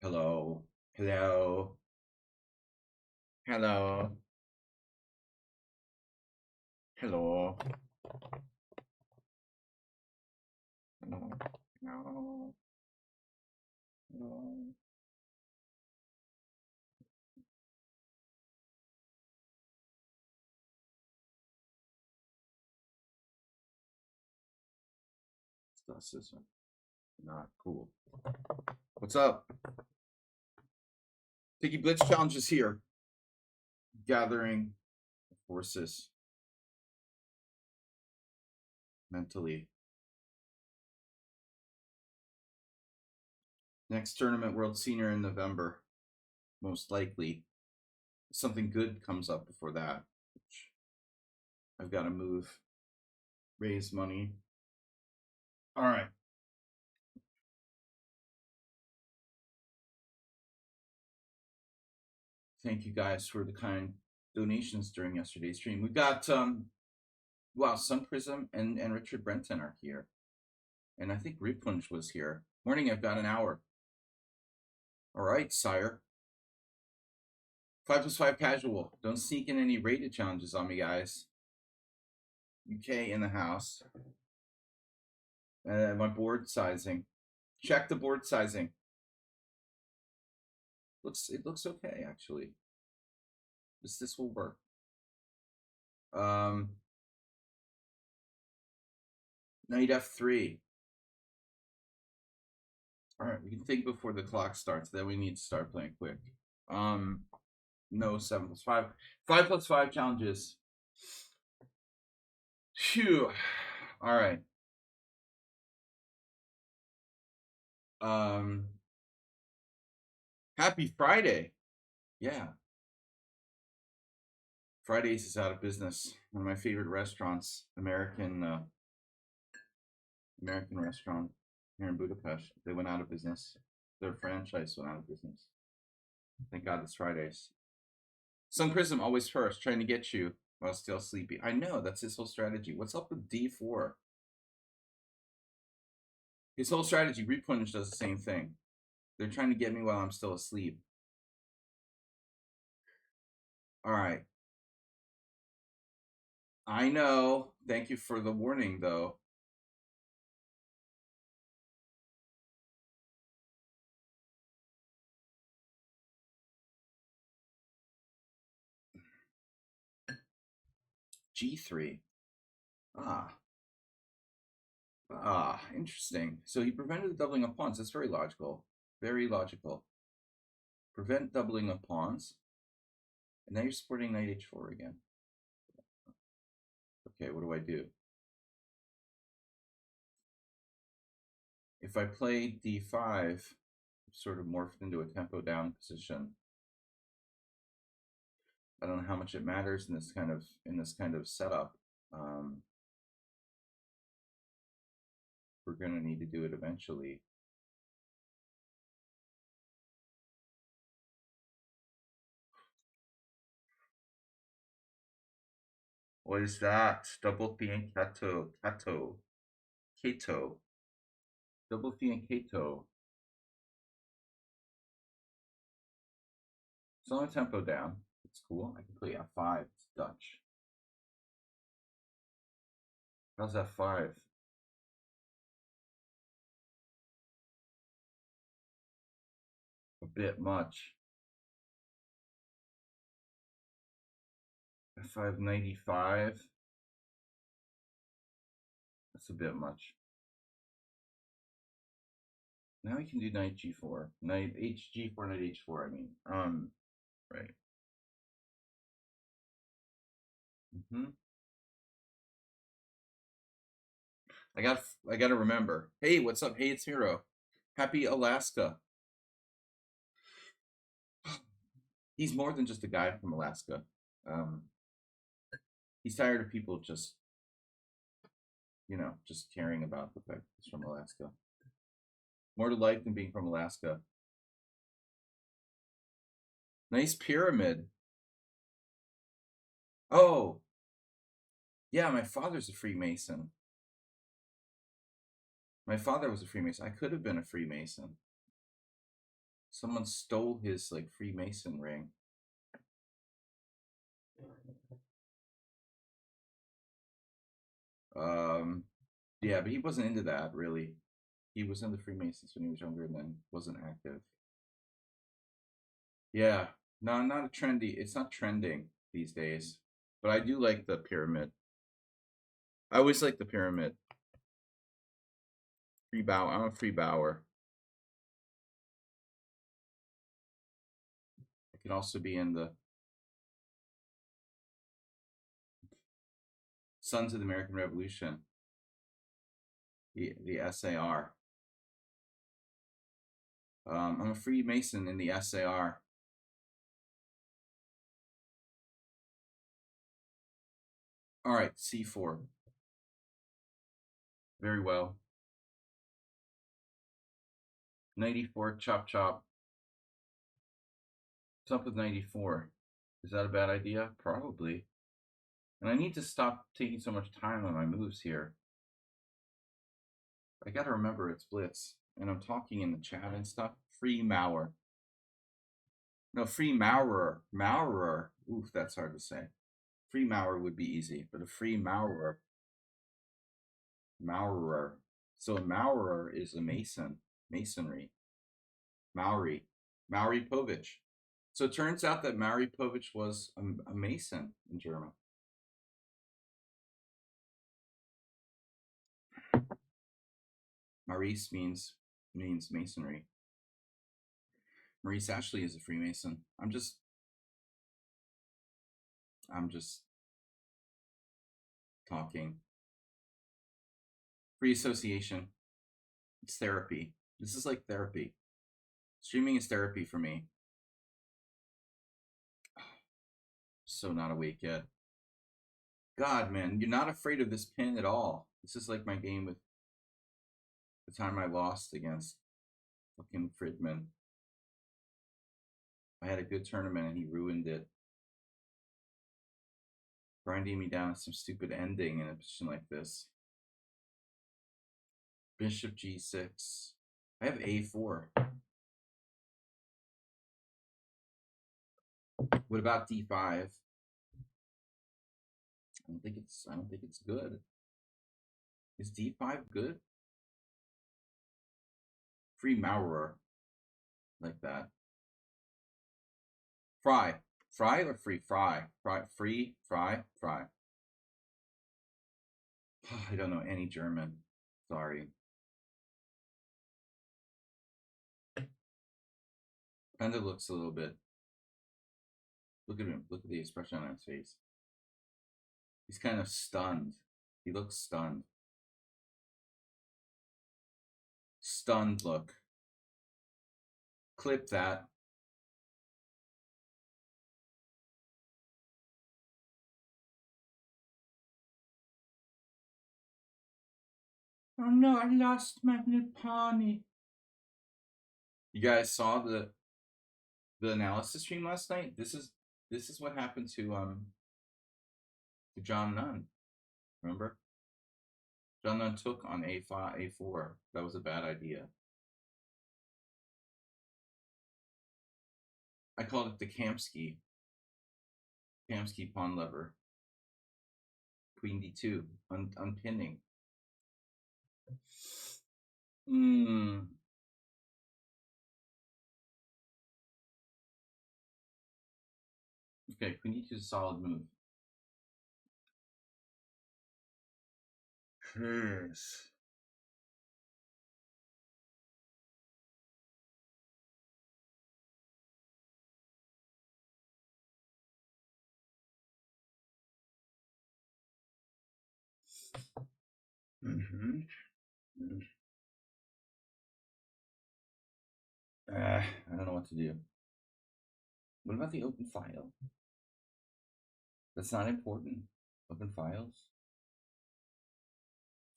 Hello. Hello. Hello. Hello. Hello. Hello. Hello. This is not cool. What's up? Tiki Blitz Challenges here. Gathering forces mentally. Next tournament, World Senior in November. Most likely. Something good comes up before that. Which I've got to move. Raise money. All right. Thank you guys for the kind donations during yesterday's stream. We've got wow, Sun Prism and Richard Brenton are here. And I think Replunge was here. Morning, I've got an hour. All right, sire. 5+5 casual. Don't sneak in any rated challenges on me, guys. UK in the house. My board sizing. Check the board sizing. It looks okay, actually. This will work. Knight F3. All right, we can think before the clock starts. Then we need to start playing quick. No 7+5. 5+5 challenges. Phew. All right. Happy Friday. Yeah. Fridays is out of business. One of my favorite restaurants, American restaurant here in Budapest. They went out of business. Their franchise went out of business. Thank God it's Fridays. Sun Prism always first, trying to get you while still sleepy. I know, that's his whole strategy. What's up with D4? His whole strategy, Replunge does the same thing. They're trying to get me while I'm still asleep. All right. I know. Thank you for the warning, though. G3. Interesting. So he prevented the doubling of pawns. That's very logical. Very logical. Prevent doubling of pawns. And now you're supporting knight h4 again. Okay, what do I do? If I play d5, sort of morphed into a tempo down position. I don't know how much it matters in this kind of setup. We're going to need to do it eventually. What is that? Double fianchetto, Kato. Double fianchetto. It's on a tempo down. It's cool. I can play f5. It's Dutch. How's f5? A bit much. f5 95. That's a bit much. Now we can do knight g4. Knight hg4, knight h4, I mean. Right. I gotta remember. Hey, what's up? Hey, it's Hero. Happy Alaska. He's more than just a guy from Alaska. He's tired of people just caring about the fact he's from Alaska. More to life than being from Alaska. Nice pyramid. Oh, yeah, my father's a Freemason. My father was a Freemason. I could have been a Freemason. Someone stole his like Freemason ring. Yeah, but he wasn't into that really. He was in the Freemasons when he was younger and then wasn't active. Yeah, no, not a trendy. It's not trending these days. But I do like the pyramid. I always like the pyramid. Free bow. I'm a free bower. I can also be in the Sons of the American Revolution, the SAR. I'm a Freemason in the SAR. All right, C4. Very well. 94, chop chop. What's up with 94? Is that a bad idea? Probably. And I need to stop taking so much time on my moves here. I gotta remember it's Blitz. And I'm talking in the chat and stuff. Free Maurer. No, free Maurer. Maurer. Oof, that's hard to say. Free Maurer would be easy, but a free Maurer. Maurer. So a Maurer is a Mason. Masonry. Maori. Maori Povich. So it turns out that Maori Povich was a Mason in German. Maurice means masonry. Maurice Ashley is a Freemason. I'm just talking. Free association. It's therapy. This is like therapy. Streaming is therapy for me. So not awake yet. God, man, you're not afraid of this pin at all. This is like my game with the time I lost against fucking Friedman. I had a good tournament and he ruined it. Grinding me down to some stupid ending in a position like this. Bishop G6. I have A4. What about D5? I don't think it's good. Is D5 good? Free Maurer. Like that. Fry. Fry or free? Fry. Fry. Free. Fry. Fry. I don't know any German. Sorry. Panda looks a little bit. Look at him. Look at the expression on his face. He's kind of stunned. He looks stunned. Stunned look. Clip that. Oh no, I lost my Nipani. You guys saw the analysis stream last night? This is what happened to John Nunn. Remember? John Nunn took on A5, A4. That was a bad idea. I called it the Kamsky pawn lever. Queen D2, unpinning. Okay, Queen D2 is a solid move. Yes. I don't know what to do. What about the open file? That's not important. Open files.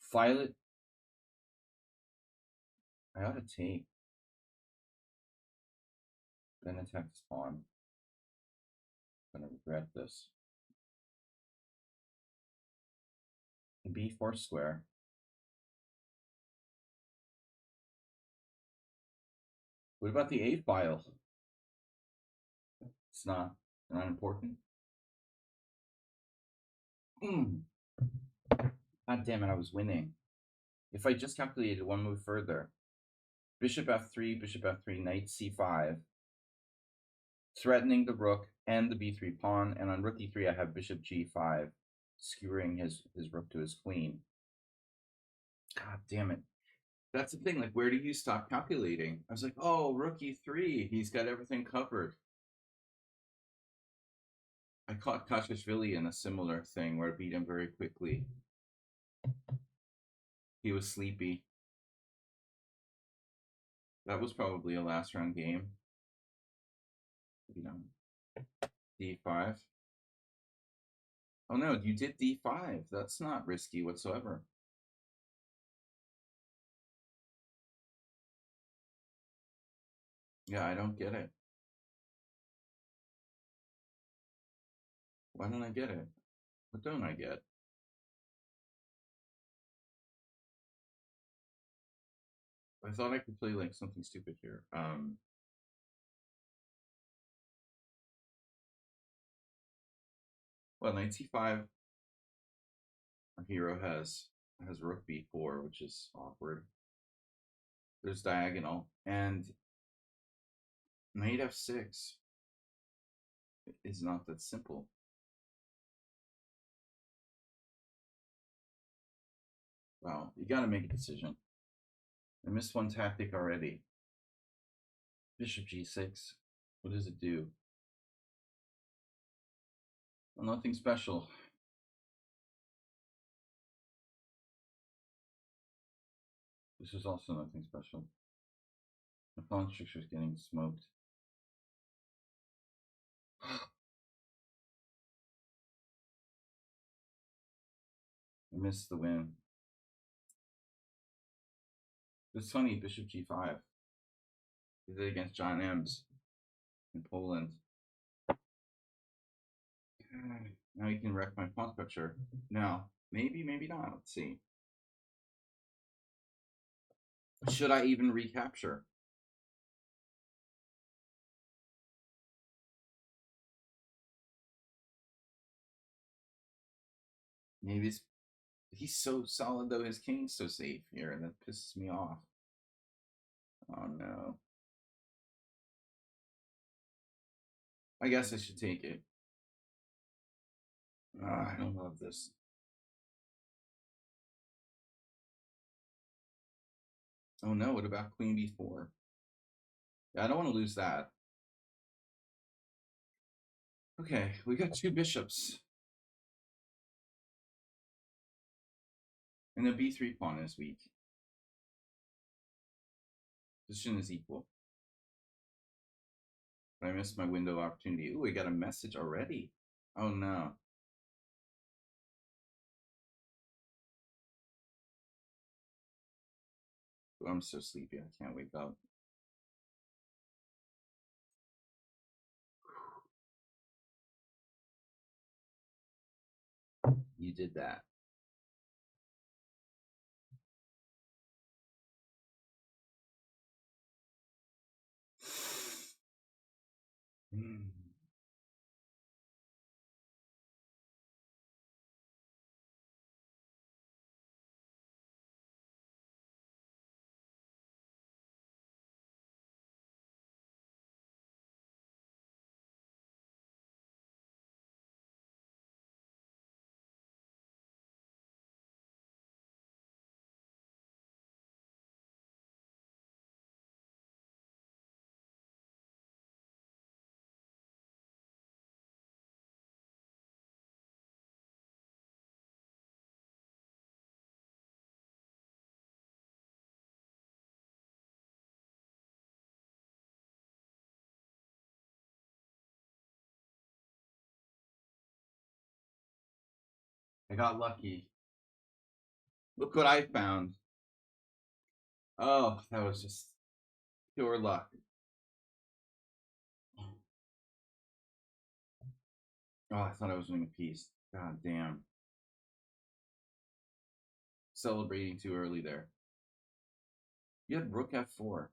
File it. I ought to take. Then attack this pawn. I'm gonna regret this. B4 square. What about the A file? It's not important. God damn it, I was winning. If I just calculated one move further, bishop f3, knight c5, threatening the rook and the b3 pawn, and on rook e3 I have bishop g5, skewering his rook to his queen. God damn it. That's the thing, like, where do you stop calculating? I was like, oh, rook e3, he's got everything covered. I caught Kashishvili in a similar thing where I beat him very quickly. He was sleepy. That was probably a last round game. You know, d5. Oh no, you did d5. That's not risky whatsoever. Yeah, I don't get it. Why don't I get it? What don't I get? I thought I could play like something stupid here. Well, knight c5. Our hero has rook b4, which is awkward. There's diagonal, and knight f6 is not that simple. Wow, you got to make a decision. I missed one tactic already. Bishop g6. What does it do? Well, nothing special. This is also nothing special. The pawn structure is getting smoked. I missed the win. It's funny, bishop g5. He did it against John Ems in Poland. Now you can wreck my pawn structure. No, maybe, maybe not. Let's see. Should I even recapture? Maybe he's so solid though. His king's so safe here, and that pisses me off. Oh no. I guess I should take it. I don't love this. Oh no, what about queen b4? Yeah, I don't want to lose that. Okay, we got two bishops. And the b3 pawn is weak. Position is equal. But I missed my window of opportunity. Ooh, we got a message already. Oh no. Ooh, I'm so sleepy, I can't wake up. You did that. I got lucky. Look what I found. Oh, that was just pure luck. Oh, I thought I was winning a piece. God damn. Celebrating too early there. You had rook f4.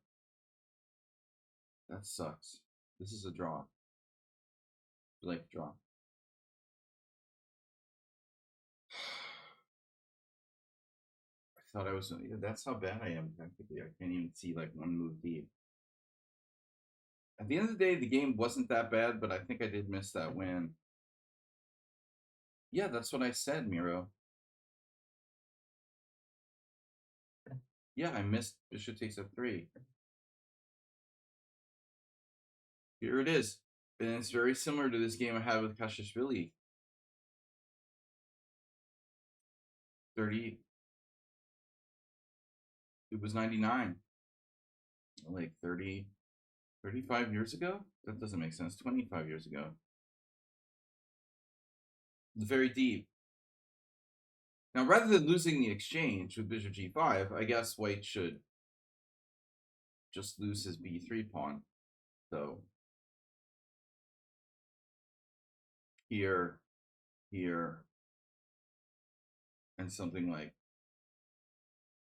That sucks. This is a draw. Like draw. I thought I was. Yeah, that's how bad I am. Practically, I can't even see like one move deep. At the end of the day, the game wasn't that bad, but I think I did miss that win. Yeah, that's what I said, Miro. Yeah, I missed bishop takes f3. Here it is. And it's very similar to this game I had with Kashishvili. 30. It was 99. Like 30, 35 years ago? That doesn't make sense. 25 years ago. It's very deep. Now, rather than losing the exchange with bishop g5, I guess white should just lose his b3 pawn. So here, here, and something like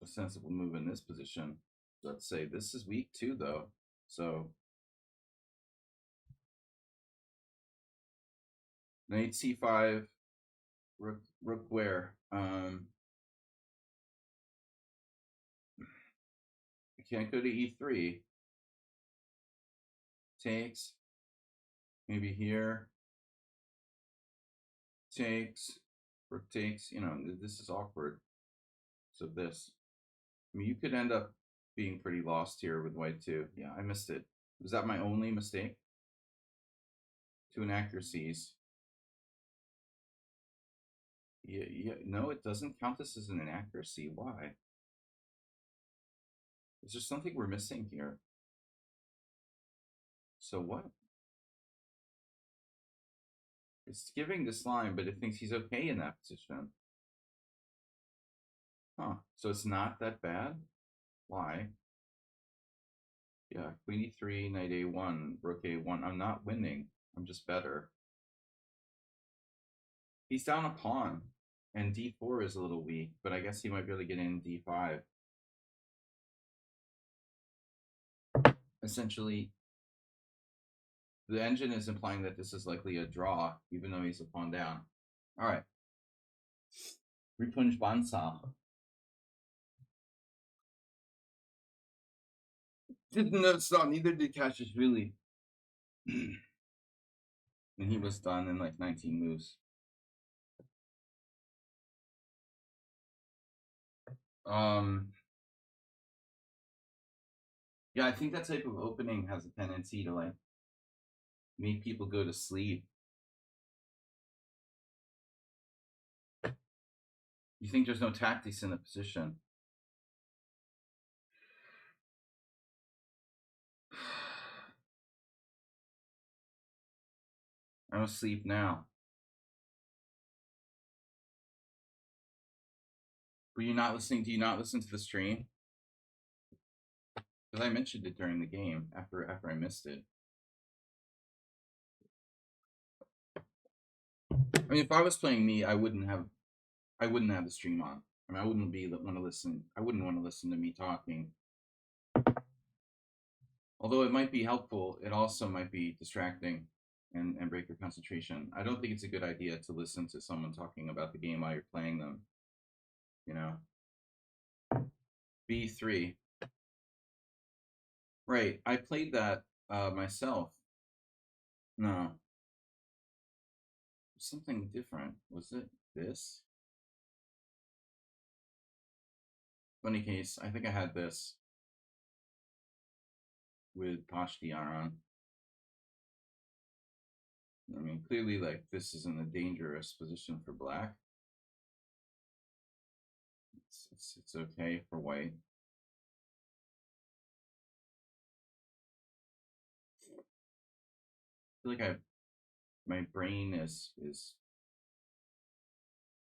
a sensible move in this position. Let's say this is weak too, though. So knight c5, rook where? I can't go to e3. Takes. Maybe here. Takes. Rook takes. You know, this is awkward. So this. I mean, you could end up being pretty lost here with white too. Yeah, I missed it. Was that my only mistake? Two inaccuracies. Yeah, no, it doesn't count this as an inaccuracy. Why? Is there something we're missing here? So what? It's giving this line, but it thinks he's okay in that position. Huh. So it's not that bad? Why? Yeah, queen e3, knight a1, rook a1. I'm not winning. I'm just better. He's down a pawn, and d4 is a little weak, but I guess he might be able to get in d5. Essentially, the engine is implying that this is likely a draw, even though he's a pawn down. All right. Ripunj Bansa. Didn't know saw, neither did Kashishvili. And he was done in like 19 moves. Yeah, I think that type of opening has a tendency to like make people go to sleep. You think there's no tactics in the position. I'm asleep now. Were you not listening? Do you not listen to the stream? Because I mentioned it during the game after I missed it. I mean, if I was playing me, I wouldn't have the stream on. I mean, I wouldn't want to listen. I wouldn't want to listen to me talking. Although it might be helpful, it also might be distracting and break your concentration. I don't think it's a good idea to listen to someone talking about the game while you're playing them. You know, b3. Right. I played that myself. No. Something different. Was it this? Funny case. I think I had this with Pashtiaran. I mean, clearly, like, this is in a dangerous position for black. It's okay for white. I feel like my brain is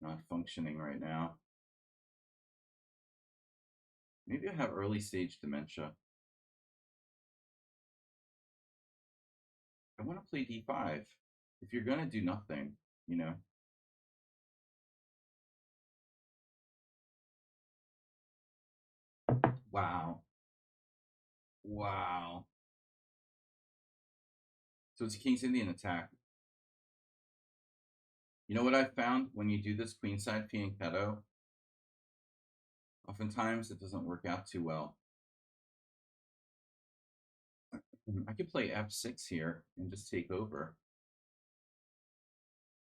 not functioning right now. Maybe I have early stage dementia. I want to play d5. If you're gonna do nothing, you know. Wow. Wow. So it's a King's Indian attack. You know what I found when you do this queenside fianchetto? Oftentimes it doesn't work out too well. I could play f6 here and just take over.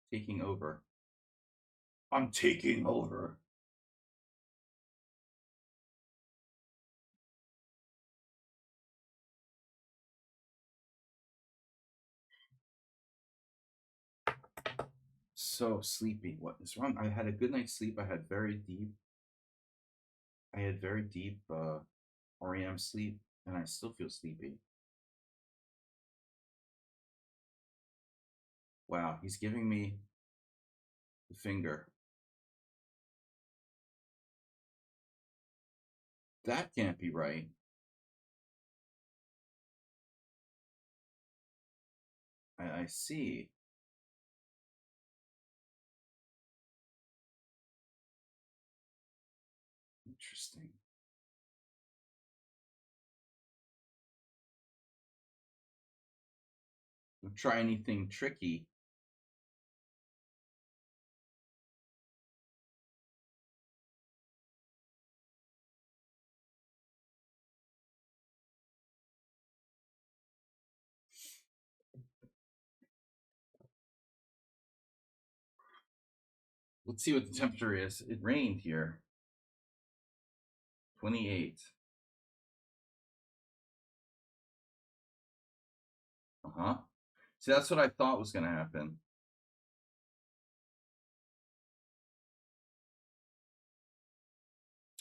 Taking over. I'm taking over. So sleepy. What is wrong? I had a good night's sleep. I had very deep REM sleep, and I still feel sleepy. Wow, he's giving me the finger. That can't be right. I see. Interesting. Don't try anything tricky. Let's see what the temperature is. It rained here. 28. Uh-huh. See, that's what I thought was going to happen.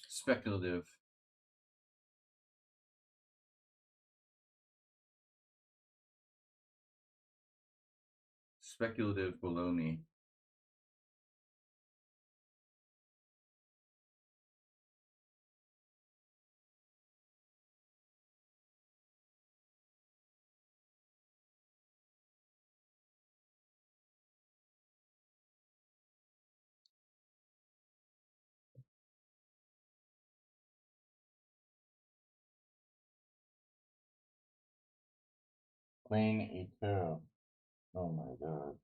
Speculative. Speculative baloney. Queen e2. Oh my god.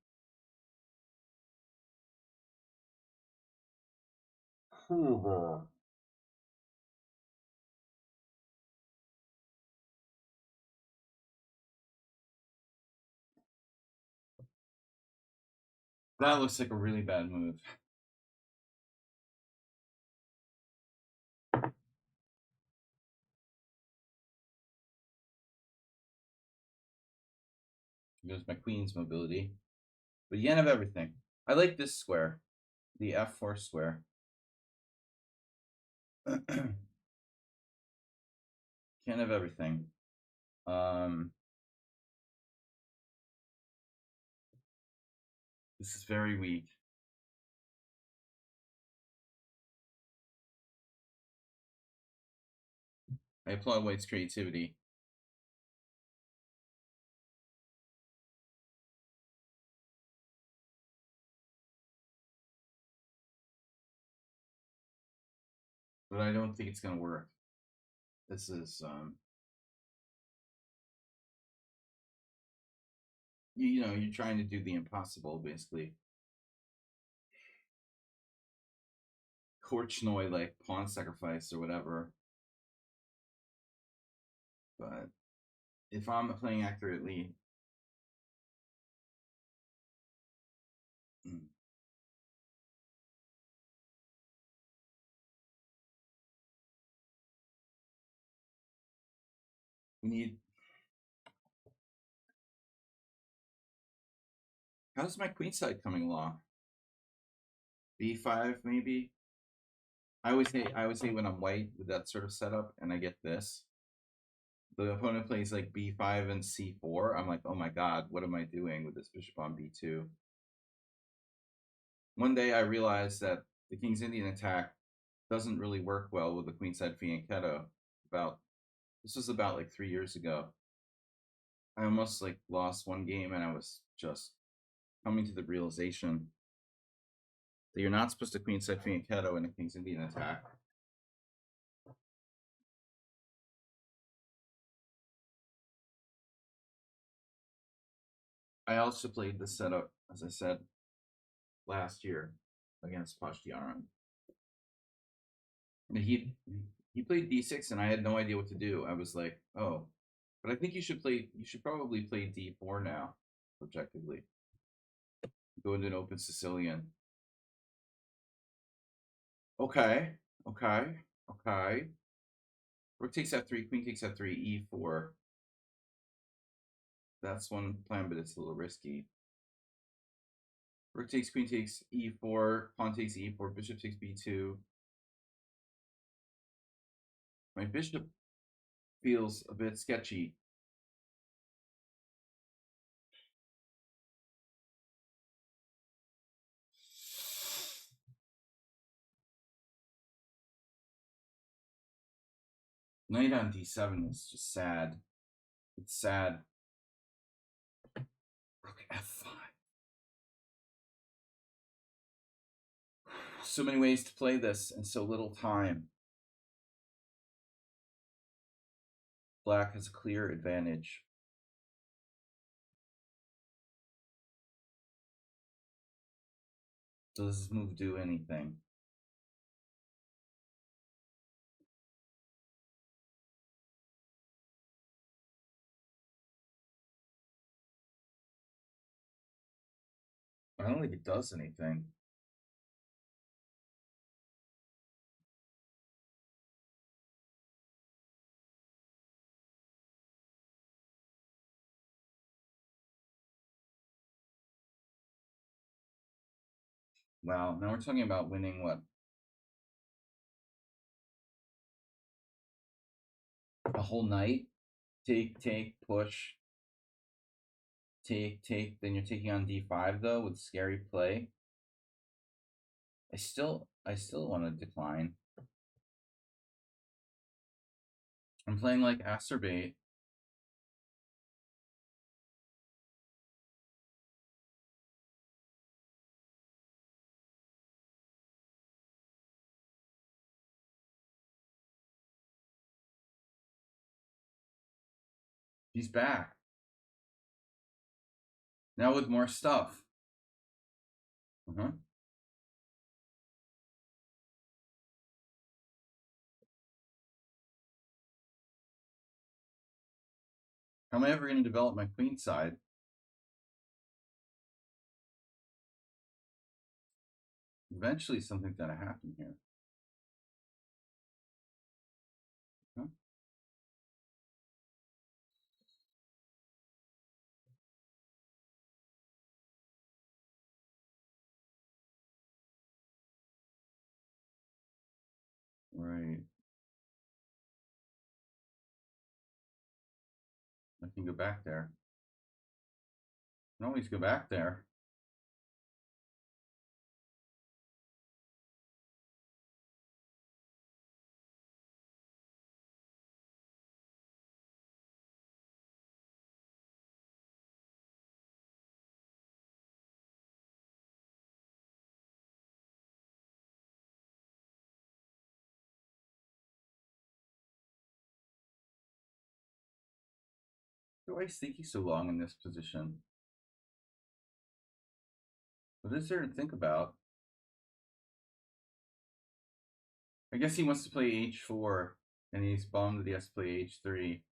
Cuba. That looks like a really bad move. Goes my queen's mobility. But you can't have everything. I like this square, the f4 square. Can't have everything. This is very weak. I applaud White's creativity. But I don't think it's going to work. This is, you know, you're trying to do the impossible, basically. Korchnoi, like pawn sacrifice or whatever. But if I'm playing accurately, we need. How's my queen side coming along? B5 maybe. I always hate when I'm white with that sort of setup, and I get this. The opponent plays like b5 and c4. I'm like, oh my god, what am I doing with this bishop on b2? One day I realized that the King's Indian attack doesn't really work well with the queenside fianchetto. This was about like 3 years ago. I almost like lost one game, and I was just coming to the realization that you're not supposed to queenside fianchetto in a King's Indian attack. I also played this setup, as I said, last year against Pashtiaran. He played d6 and I had no idea what to do. I was like, oh, but I think you should probably play d4 now, objectively. Go into an open Sicilian. Okay, okay, okay. Rook takes f3, queen takes f3, e4. That's one plan, but it's a little risky. Rook takes, queen takes e4, pawn takes e4, bishop takes b2. My bishop feels a bit sketchy. Knight on d7 is just sad. It's sad. Rook f5. So many ways to play this and so little time. Black has a clear advantage. Does this move do anything? I don't think it does anything. Wow, now we're talking about winning what? A whole night? Take, push. Take. Then you're taking on d5 though with scary play. I still want to decline. I'm playing like Acerbate. He's back. Now with more stuff. Uh-huh. How am I ever going to develop my queen side? Eventually something's going to happen here. Huh? Right. I can go back there. I can always go back there. Why is thinking so long in this position? What is there to think about? I guess he wants to play h4, and he's bummed that he has to play h3.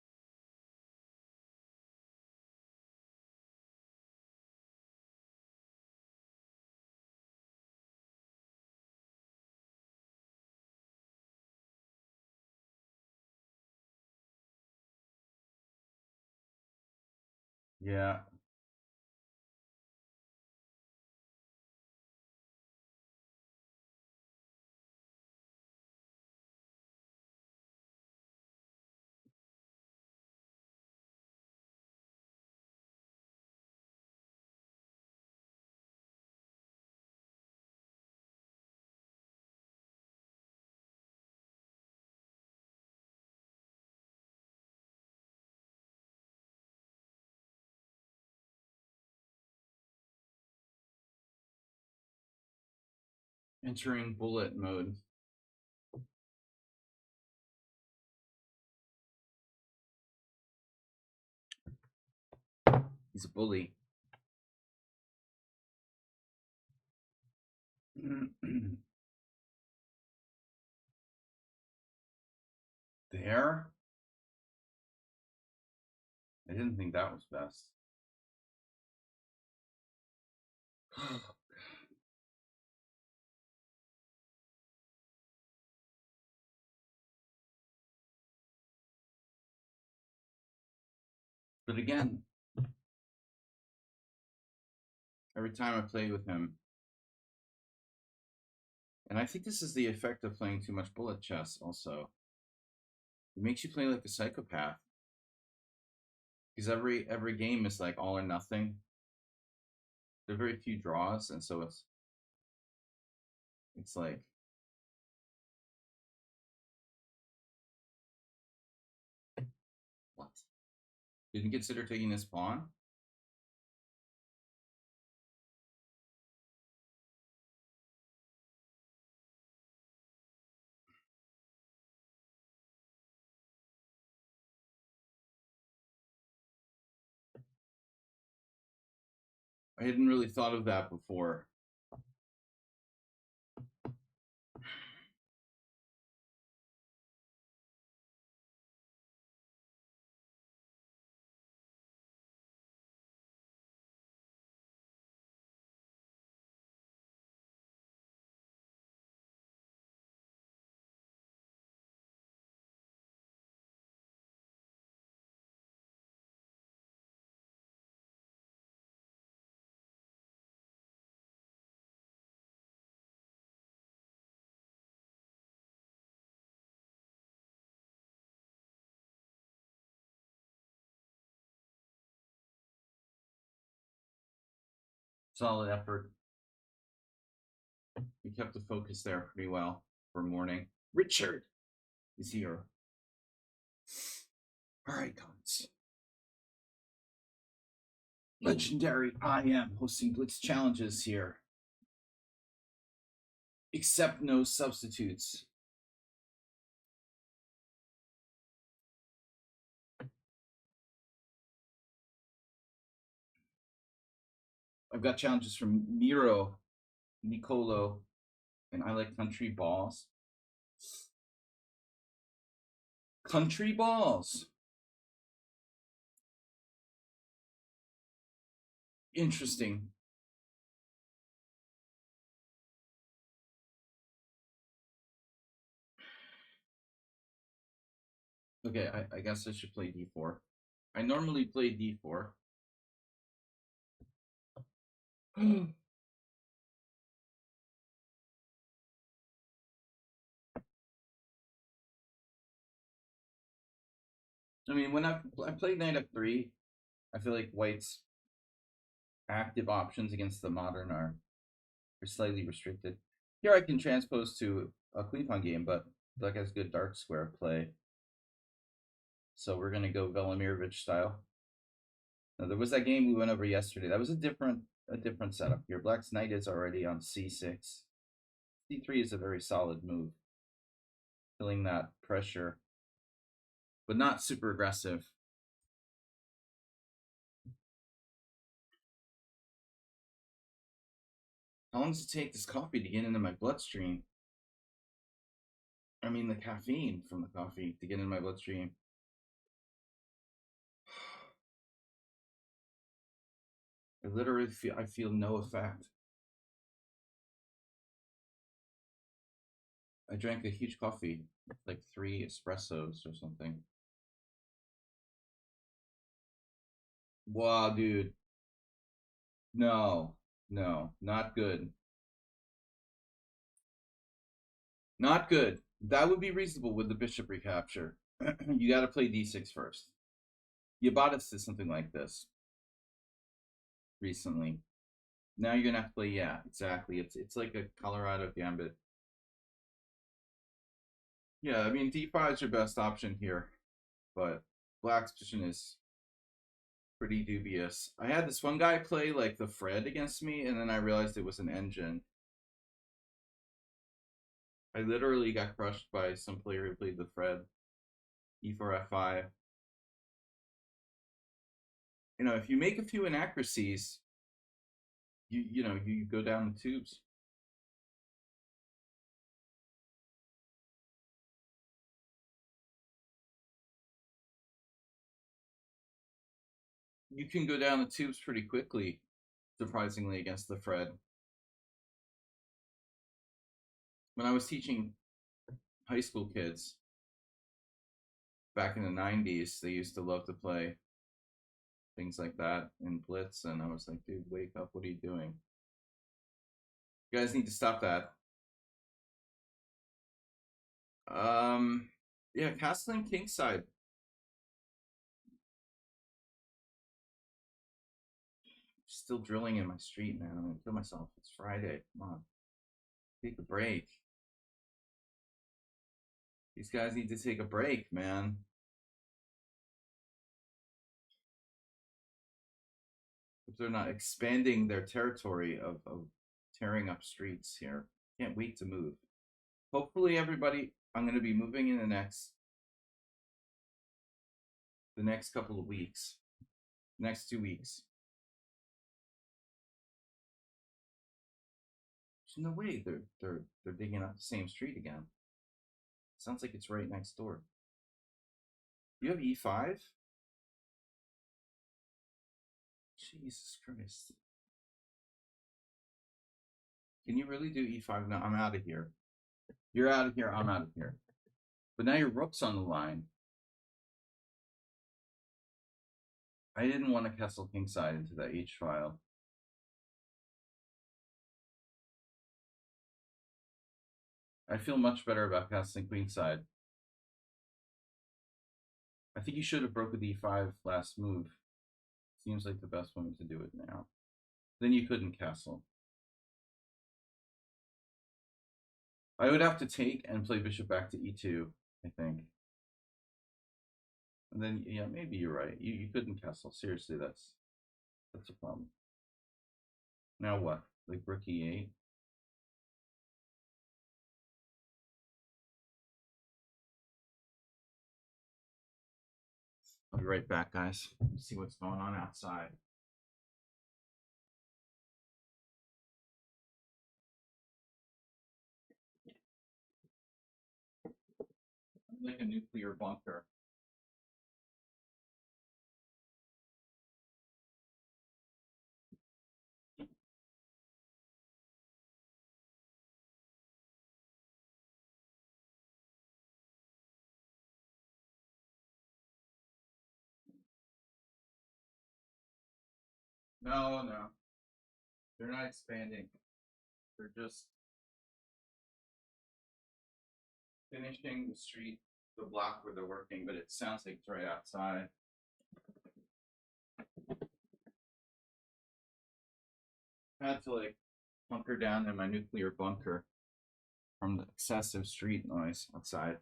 Yeah. Entering bullet mode. He's a bully. There? I didn't think that was best. But again, every time I play with him, and I think this is the effect of playing too much bullet chess also. It makes you play like a psychopath. Because every game is like all or nothing. There are very few draws, and so it's like what? Didn't consider taking this pawn? I hadn't really thought of that before. Solid effort. We kept the focus there pretty well for morning. Richard is here. All right, guys. Legendary I am hosting Blitz Challenges here. Accept no substitutes. I've got challenges from Miro, Nicolo, and I like country balls. Country balls. Interesting. Okay, I guess I should play d4. I normally play d4. I mean, when I play knight f3, I feel like white's active options against the modern are slightly restricted. Here I can transpose to a queen pawn game, but black has good dark square play. So we're going to go Velimirovich style. Now, there was that game we went over yesterday. That was a different setup here. Black's knight is already on c6. c3 is a very solid move, feeling that pressure, but not super aggressive. How long does it take this coffee to get into my bloodstream? I mean, the caffeine from the coffee to get in my bloodstream. I literally feel no effect. I drank a huge coffee, like 3 espressos or something. Wow, dude. No, not good. Not good. That would be reasonable with the bishop recapture. You got to play d6 first. Yabatis did something like this recently. Now you're gonna have to play, yeah, exactly. It's like a Colorado gambit. Yeah, I mean d5 is your best option here, but black's position is pretty dubious. I had this one guy play like the Fred against me, and then I realized it was an engine. I literally got crushed by some player who played the Fred. E4 F5. You know, if you make a few inaccuracies, you go down the tubes. You can go down the tubes pretty quickly, surprisingly, against the Fred. When I was teaching high school kids back in the 90s, they used to love to play things like that in Blitz, and I was like, dude, wake up, what are you doing? You guys need to stop that. Yeah, castling kingside. Still drilling in my street, man. I'm gonna kill myself. It's Friday. Come on, take a break. These guys need to take a break, man. If they're not expanding their territory of tearing up streets here. Can't wait to move. Hopefully, everybody, I'm going to be moving in the next couple of weeks, next 2 weeks. There's no way they're digging up the same street again. Sounds like it's right next door. You have E5? Jesus Christ. Can you really do E5 now? I'm out of here. You're out of here. I'm out of here. But now your rook's on the line. I didn't want to castle kingside into that H file. I feel much better about castling queenside. I think you should have broken the E5 last move. Seems like the best one to do it now. Then you couldn't castle. I would have to take and play bishop back to E2, I think. And then, yeah, maybe you're right. You couldn't castle. Seriously, that's a problem. Now what? Like rook E8? I'll be right back, guys. Let's see what's going on outside. Like a nuclear bunker. No, no. They're not expanding. They're just finishing the street, the block where they're working, but it sounds like it's right outside. I had to like bunker down in my nuclear bunker from the excessive street noise outside.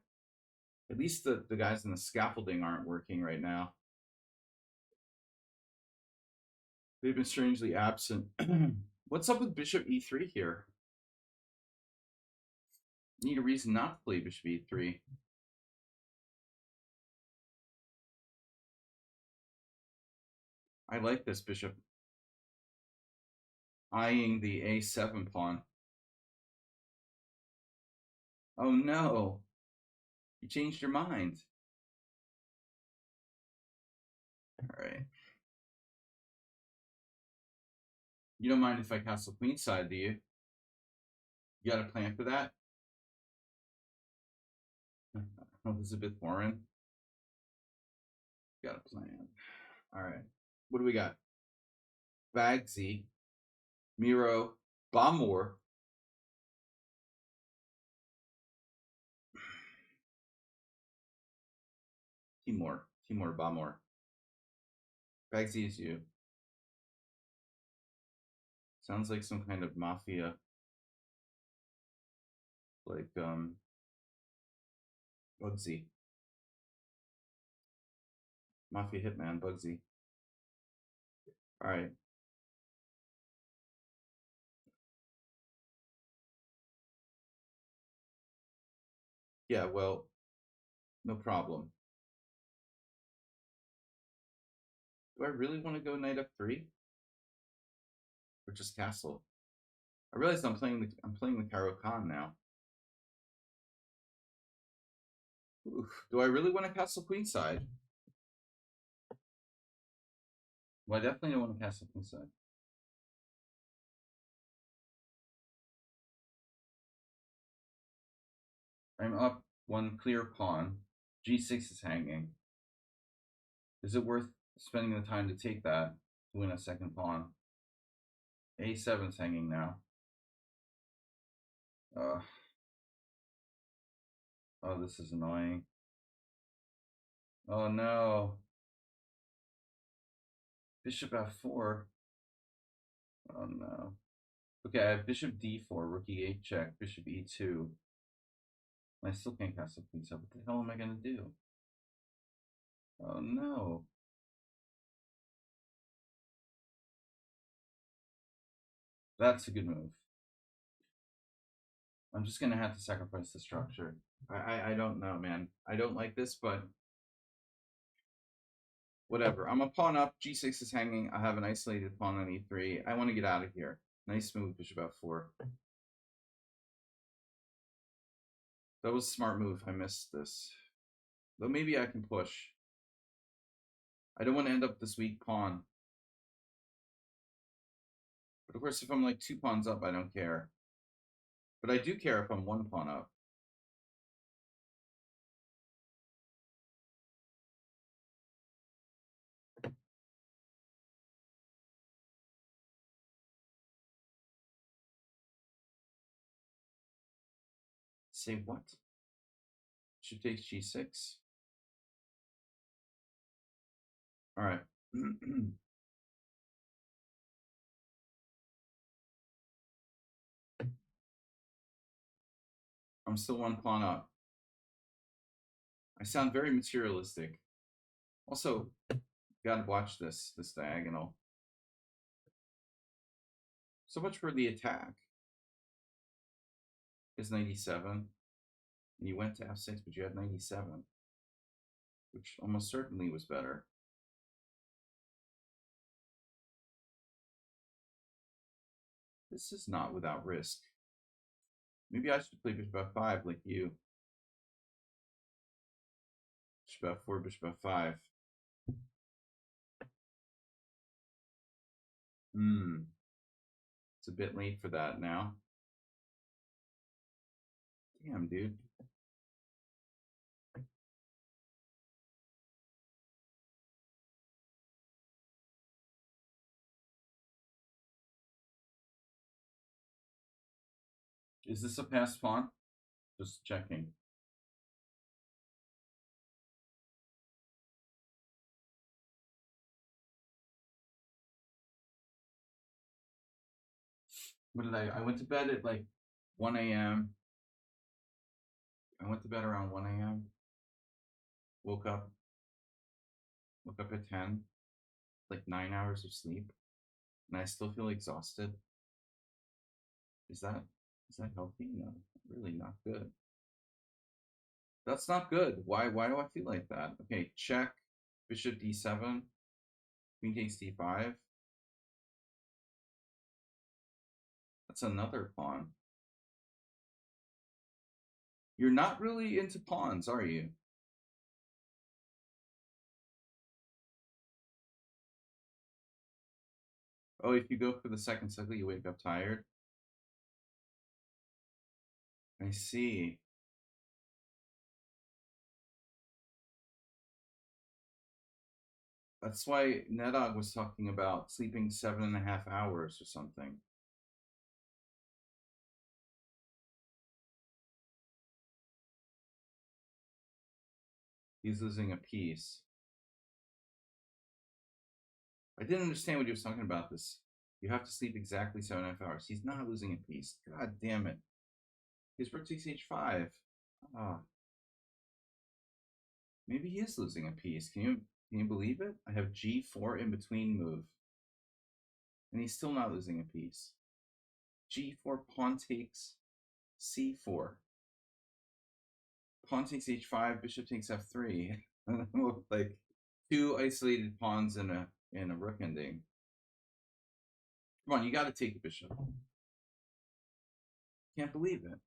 At least the guys in the scaffolding aren't working right now. They've been strangely absent. What's up with bishop e3 here? Need a reason not to play bishop e3. I like this bishop eyeing the a7 pawn. Oh no, you changed your mind. All right. You don't mind if I castle queenside, do you? You got a plan for that? Elizabeth Warren. Got a plan. All right. What do we got? Bagsy, Miro, Bomor. Timur Bomor. Bagsy is you. Sounds like some kind of mafia. Like, Bugsy. Mafia hitman, Bugsy. All right. Yeah, well, no problem. Do I really want to go knight f3? Or just castle? I realize I'm playing the Caro Khan now. Oof. Do I really want to castle queenside? Well, I definitely don't want to cast up inside. I'm up one clear pawn. G6 is hanging. Is it worth spending the time to take that to win a second pawn? A7's hanging now. Uh, oh, this is annoying. Oh no. Bishop F4. Oh no. Okay, I have Bishop D4, Rook E8 check, Bishop E2. I still can't cast a piece up. What the hell am I gonna do? Oh no. That's a good move. I'm just gonna have to sacrifice the structure. I don't know, man. I don't like this, but whatever. I'm a pawn up. G6 is hanging. I have an isolated pawn on E3. I want to get out of here. Nice move, Bishop F4. That was a smart move. I missed this. Though maybe I can push. I don't want to end up this weak pawn. But of course, if I'm like 2 pawns up, I don't care. But I do care if I'm 1 pawn up. Say what? Bishop takes G6. All right. I'm still 1 pawn up. I sound very materialistic. Also, gotta watch this diagonal. So much for the attack. Is 97. And you went to F6, but you had 97, which almost certainly was better. This is not without risk. Maybe I should play Bishop F5 like you. Bishop F4, Bishop F5. It's a bit late for that now. Damn, dude. Is this a passed pawn? Just checking. What did I went to bed at like 1 a.m. I went to bed around 1 a.m. Woke up at 10, like 9 hours of sleep, and I still feel exhausted. Is that healthy? No, really not good. That's not good. Why do I feel like that? Okay, check. Bishop D7. Queen takes D5. That's another pawn. You're not really into pawns, are you? Oh, if you go for the second cycle, you wake up tired? I see. That's why Nedog was talking about sleeping 7.5 hours or something. He's losing a piece. I didn't understand what he was talking about this. You have to sleep exactly 7.5 hours. He's not losing a piece. God damn it. His rook takes h5. Ah. Maybe he is losing a piece. Can you believe it? I have g4 in between move. And he's still not losing a piece. g4, pawn takes c4. Pawn takes h5, bishop takes f3. Like 2 isolated pawns in a rook ending. Come on, you got to take the bishop. Can't believe it.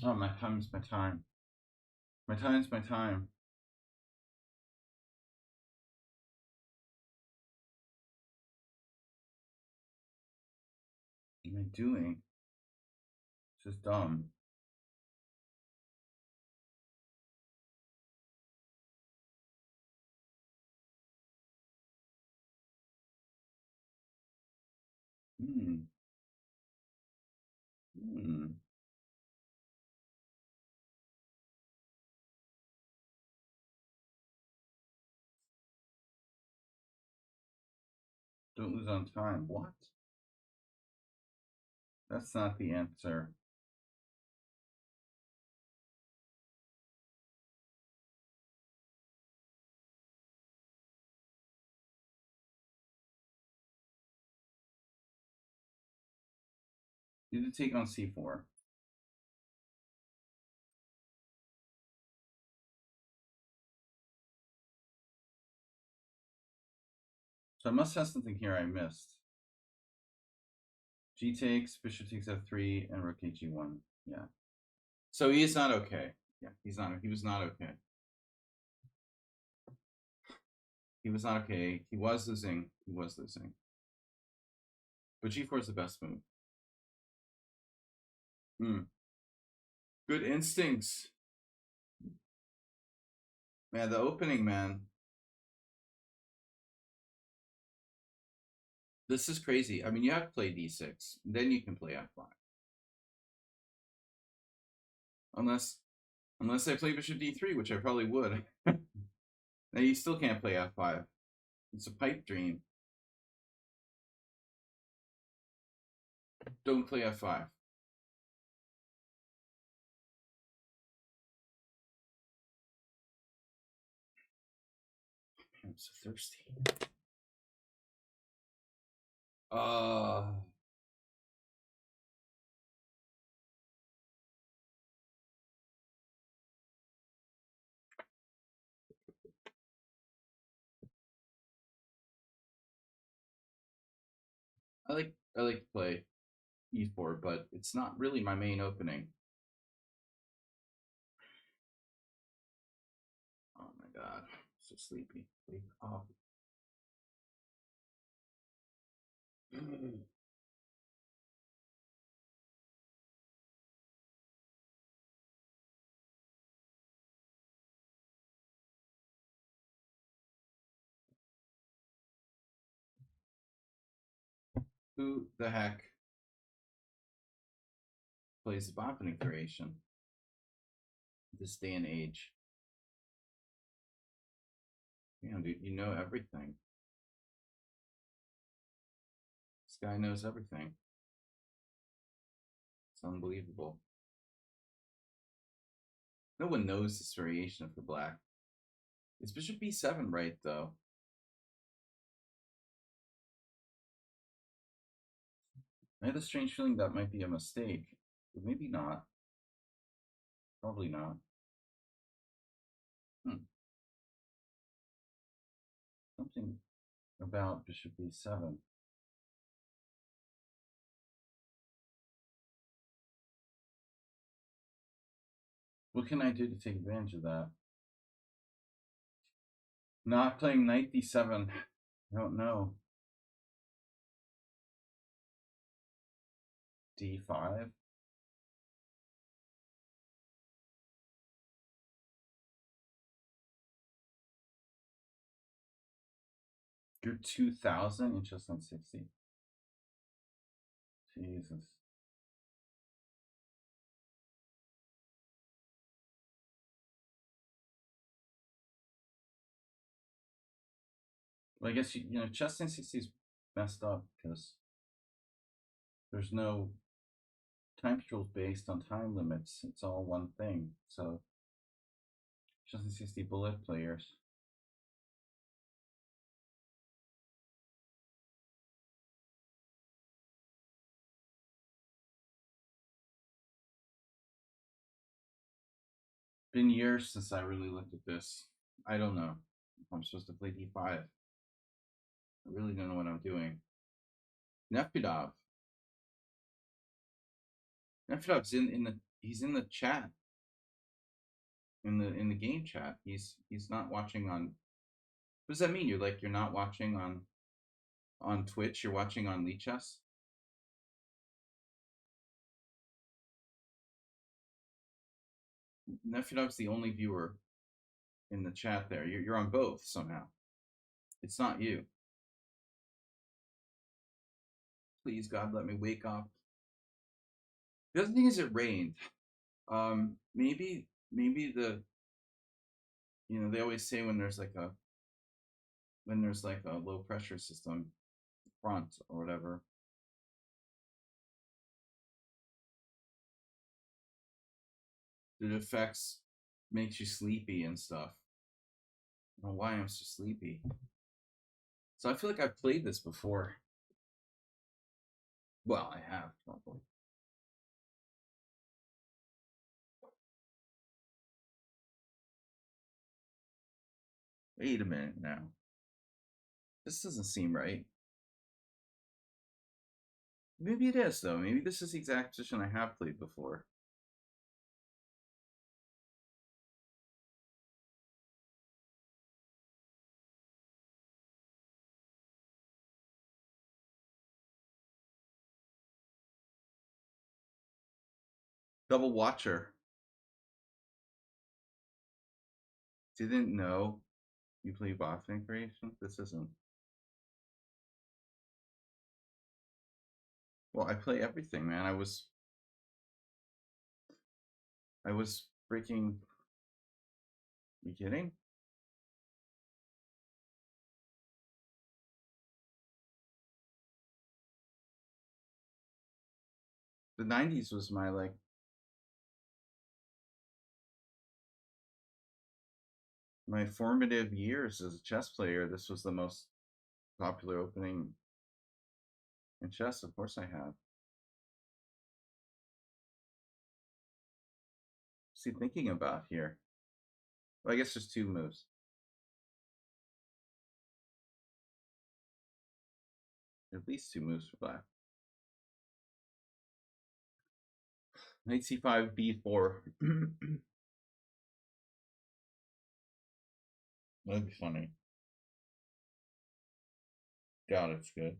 Oh, my time's my time. My time's my time. What am I doing? This is dumb. Hmm. Hmm. Don't lose on time. What? That's not the answer. You need to take on c4. So I must have something here I missed. G takes, bishop takes f3, and rook g1. Yeah. So he is not okay. Yeah, he's not. He was not okay. He was not okay. He was losing. He was losing. But g4 is the best move. Hmm. Good instincts. Man, the opening, man. This is crazy. I mean, you have to play d6. Then you can play f5. Unless I play bishop d3, which I probably would. Now you still can't play f5. It's a pipe dream. Don't play f5. I'm so thirsty. Uh I like to play e4, but it's not really my main opening. Oh my god, I'm so sleepy. Wake up. Who the heck plays the bot configuration this day and age? Damn, dude, you know everything. This guy knows everything. It's unbelievable. No one knows this variation of the black. It's bishop b7, right, though? I have a strange feeling that might be a mistake, but maybe not. Probably not. Hmm. Something about bishop b7. What can I do to take advantage of that? Not playing knight d7. I don't know. d5? You're 2,000 and just on 60. Jesus. Well, I guess chess in 60 is messed up because there's no time controls based on time limits. It's all one thing. So chess in 60 bullet players. Been years since I really looked at this. I don't know if I'm supposed to play d5. I really don't know what I'm doing. Nefkudov. Nefedov's he's in the chat, in the game chat. He's not watching on. What does that mean? You're not watching on Twitch. You're watching on lichess. Nefedov's the only viewer in the chat there. You're on both somehow. It's not you. Please, God, let me wake up. The other thing is it rained. Maybe the they always say when there's like a low pressure system front or whatever, it affects makes you sleepy and stuff. I don't know why I'm so sleepy. So I feel like I've played this before. Well, I have probably. Wait a minute now. This doesn't seem right. Maybe it is though. Maybe this is the exact position I have played before. Double watcher. Didn't know you play Boston creation? This isn't. Well, I play everything, man. I was freaking. You kidding? The 90s was my formative years as a chess player. This was the most popular opening in chess. Of course I have. What's he thinking about here? Well, I guess there's two moves. At least two moves for black. Knight c5, b4. That'd be funny. God, it's good.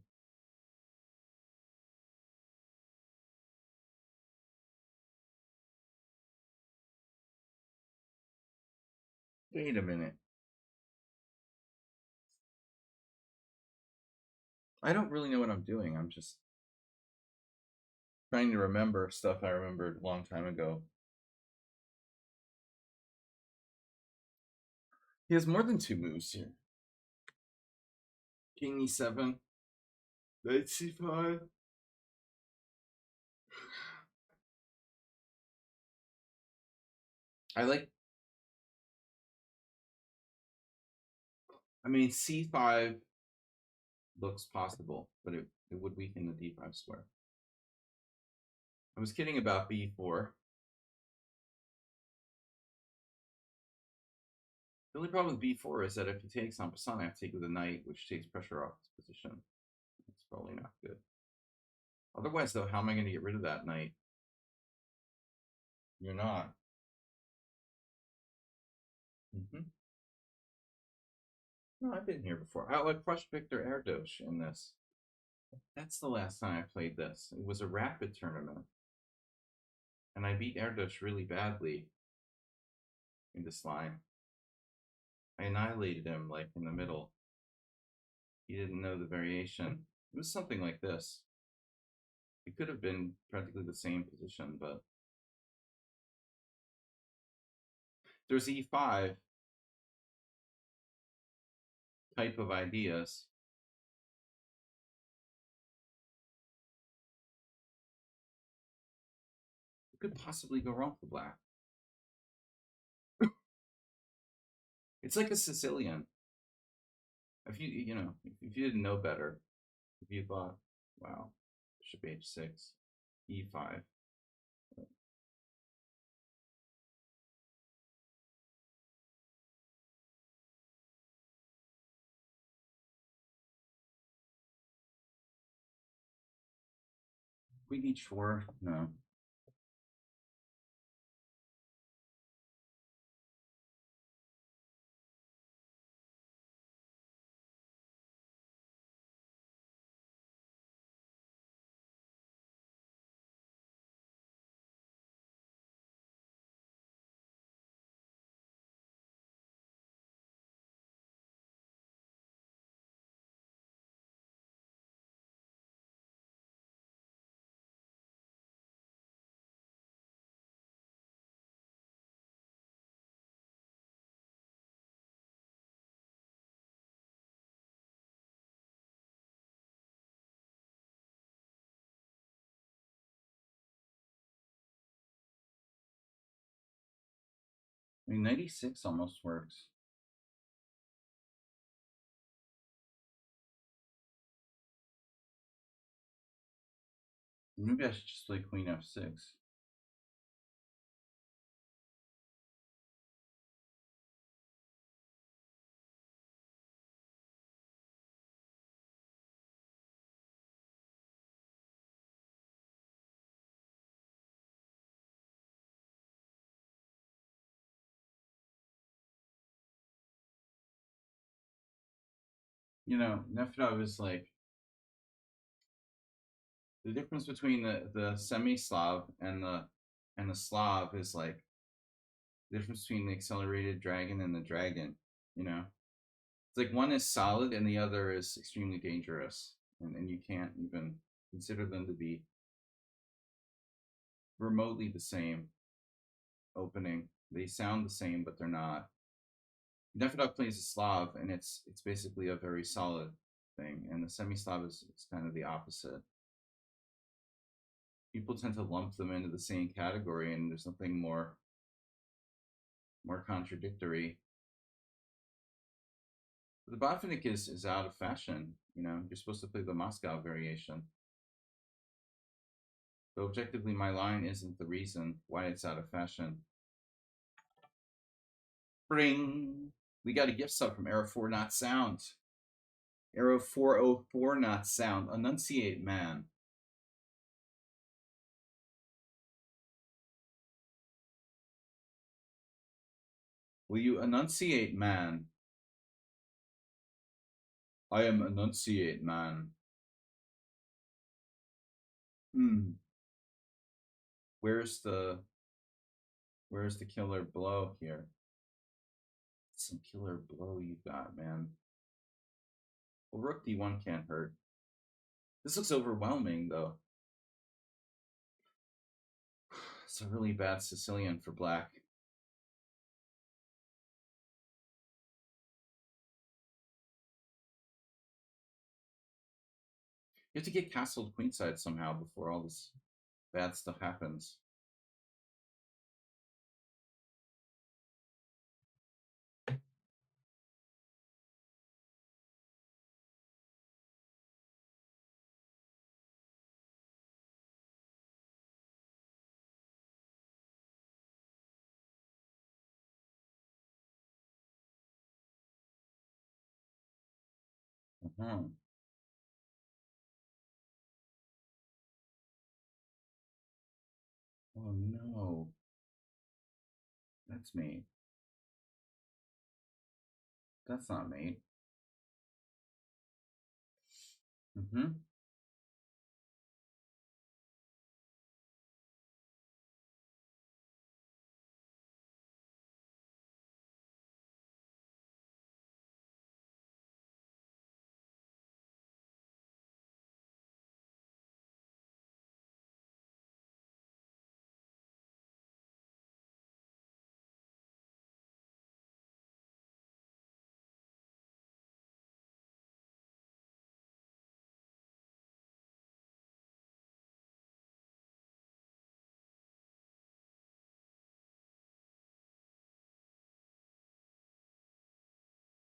Wait a minute. I don't really know what I'm doing. I'm just trying to remember stuff I remembered a long time ago. He has more than two moves here. King e7, knight c5. I mean, c5 looks possible, but it would weaken the d5 square. I was kidding about b4. The only problem with b4 is that if he takes en passant, I have to take with a knight, which takes pressure off his position. It's probably not good. Otherwise, though, how am I going to get rid of that knight? You're not. No, I've been here before. I crushed Victor Erdos in this. That's the last time I played this. It was a rapid tournament. And I beat Erdos really badly in this line. I annihilated him in the middle. He didn't know the variation. It was something like this. It could have been practically the same position, but there's e5 type of ideas. What could possibly go wrong for black? It's like a Sicilian. If if you didn't know better, if you thought, wow, bishop h6, e5. Queen h4, no. I mean, 96 almost works. Maybe I should just play Queen F6. You know, Nefedov is like the difference between the semi-Slav and the Slav is like the difference between the accelerated dragon and the dragon. You know, it's like one is solid and the other is extremely dangerous, and you can't even consider them to be remotely the same opening. They sound the same, but they're not. Nefedov plays a Slav, and it's basically a very solid thing, and the semi-Slav is kind of the opposite. People tend to lump them into the same category, and there's nothing more contradictory. But the Botvinnik is out of fashion. You know, you're supposed to play the Moscow variation. But objectively, my line isn't the reason why it's out of fashion. Bring! We got a gift sub from Arrow 4 Not Sound. Arrow 404 Not Sound. Enunciate, man. Will you enunciate, man? I am enunciate, man. Where's the killer blow here? Some killer blow you got, man. Well, rook d1 can't hurt. This looks overwhelming, though. It's a really bad Sicilian for black. You have to get castled queenside somehow before all this bad stuff happens. Uh-huh. Oh no. That's me. That's not me. Mm-hmm.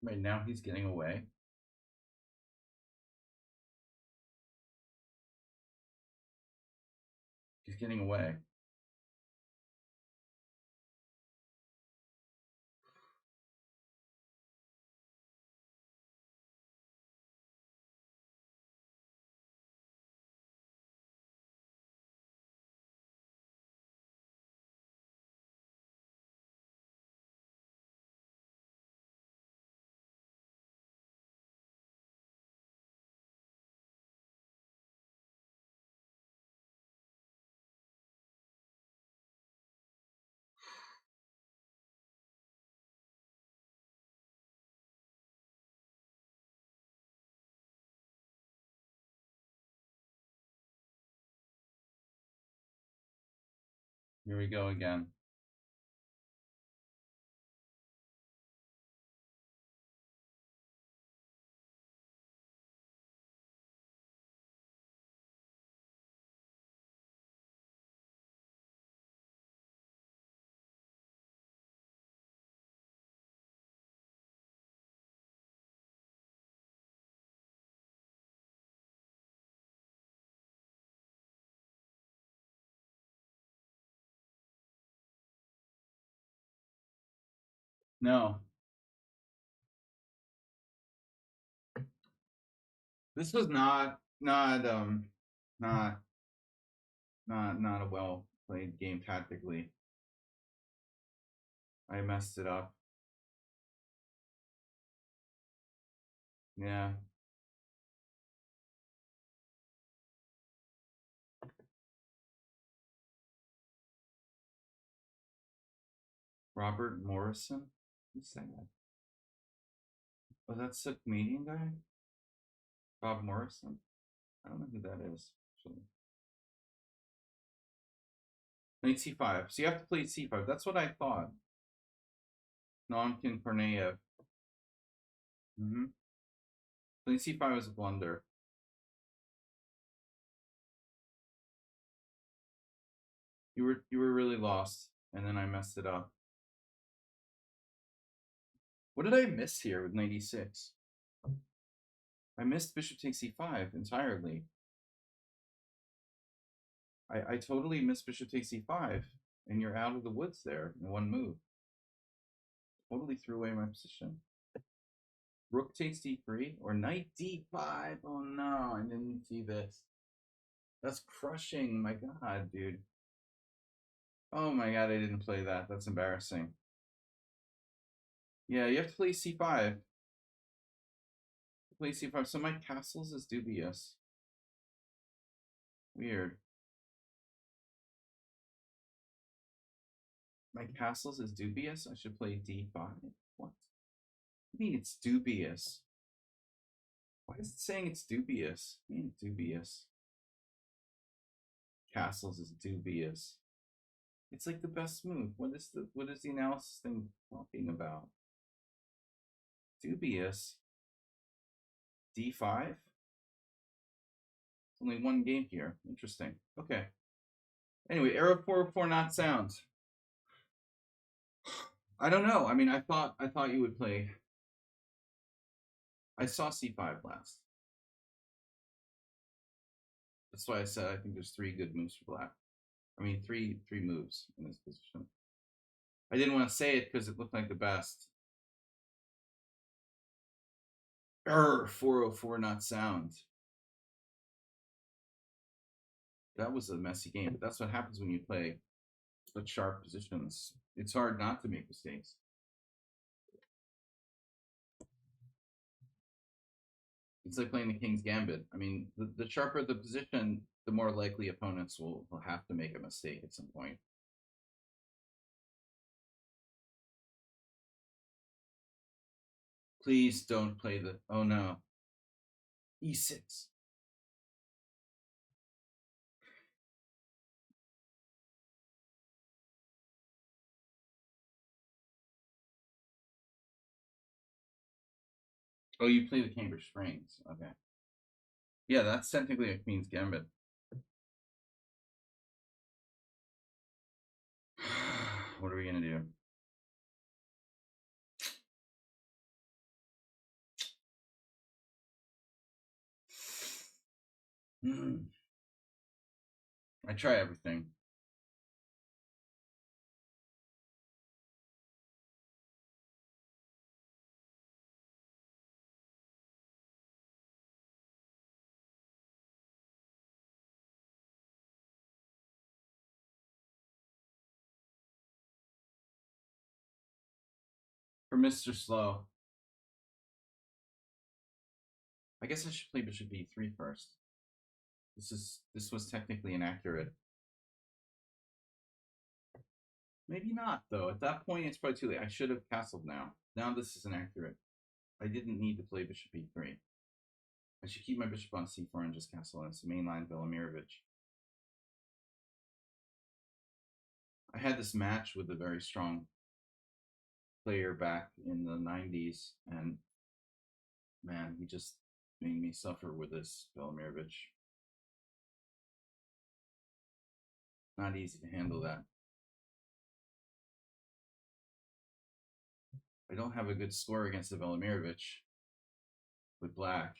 Right now he's getting away. He's getting away. Here we go again. No. This was not not not a well played game tactically. I messed it up. Yeah. Robert Morrison? Who's that? Oh, that's the comedian guy? Bob Morrison? I don't know who that is, actually. Knight c5. So you have to play c5. That's what I thought. Nomkin Korneyev. Mm-hmm. Playing c5 was a blunder. You were really lost, and then I messed it up. What did I miss here with 96? I missed bishop takes c5 entirely. I totally missed bishop takes c5, and you're out of the woods there in one move. Totally threw away my position. Rook takes d3 or knight d5. Oh no, I didn't see this. That's crushing. My God, dude. Oh my God, I didn't play that. That's embarrassing. Yeah, you have to play c5. Play c5. So my castles is dubious. Weird. My castles is dubious. I should play d5. What? I mean, it's dubious. Why is it saying it's dubious? I mean, dubious. Castles is dubious. It's like the best move. What is the analysis thing talking about? Dubious. D5? It's only one game here. Interesting. Okay. Anyway, arrow 404 not sound. I don't know. I mean, I thought you would play. I saw c5 last. That's why I said I think there's three good moves for black. I mean, three moves in this position. I didn't want to say it because it looked like the best. 404 not sound. That was a messy game, but that's what happens when you play such sharp positions. It's hard not to make mistakes. It's like playing the King's Gambit. I mean, the sharper the position, the more likely opponents will have to make a mistake at some point. Please don't play the. Oh no. E6. Oh, you play the Cambridge Springs. Okay. Yeah, that's technically a Queen's Gambit. What are we gonna do? I try everything. For Mr. Slow. I guess I should play Bishop B3 first. This was technically inaccurate. Maybe not though. At that point, it's probably too late. I should have castled now. Now this is inaccurate. I didn't need to play Bishop B3. I should keep my bishop on C4 and just castle. And it's mainline Velimirovich. I had this match with a very strong player back in the 90s, and man, he just made me suffer with this Velimirovich. Not easy to handle that. I don't have a good score against the Velimirovich with black.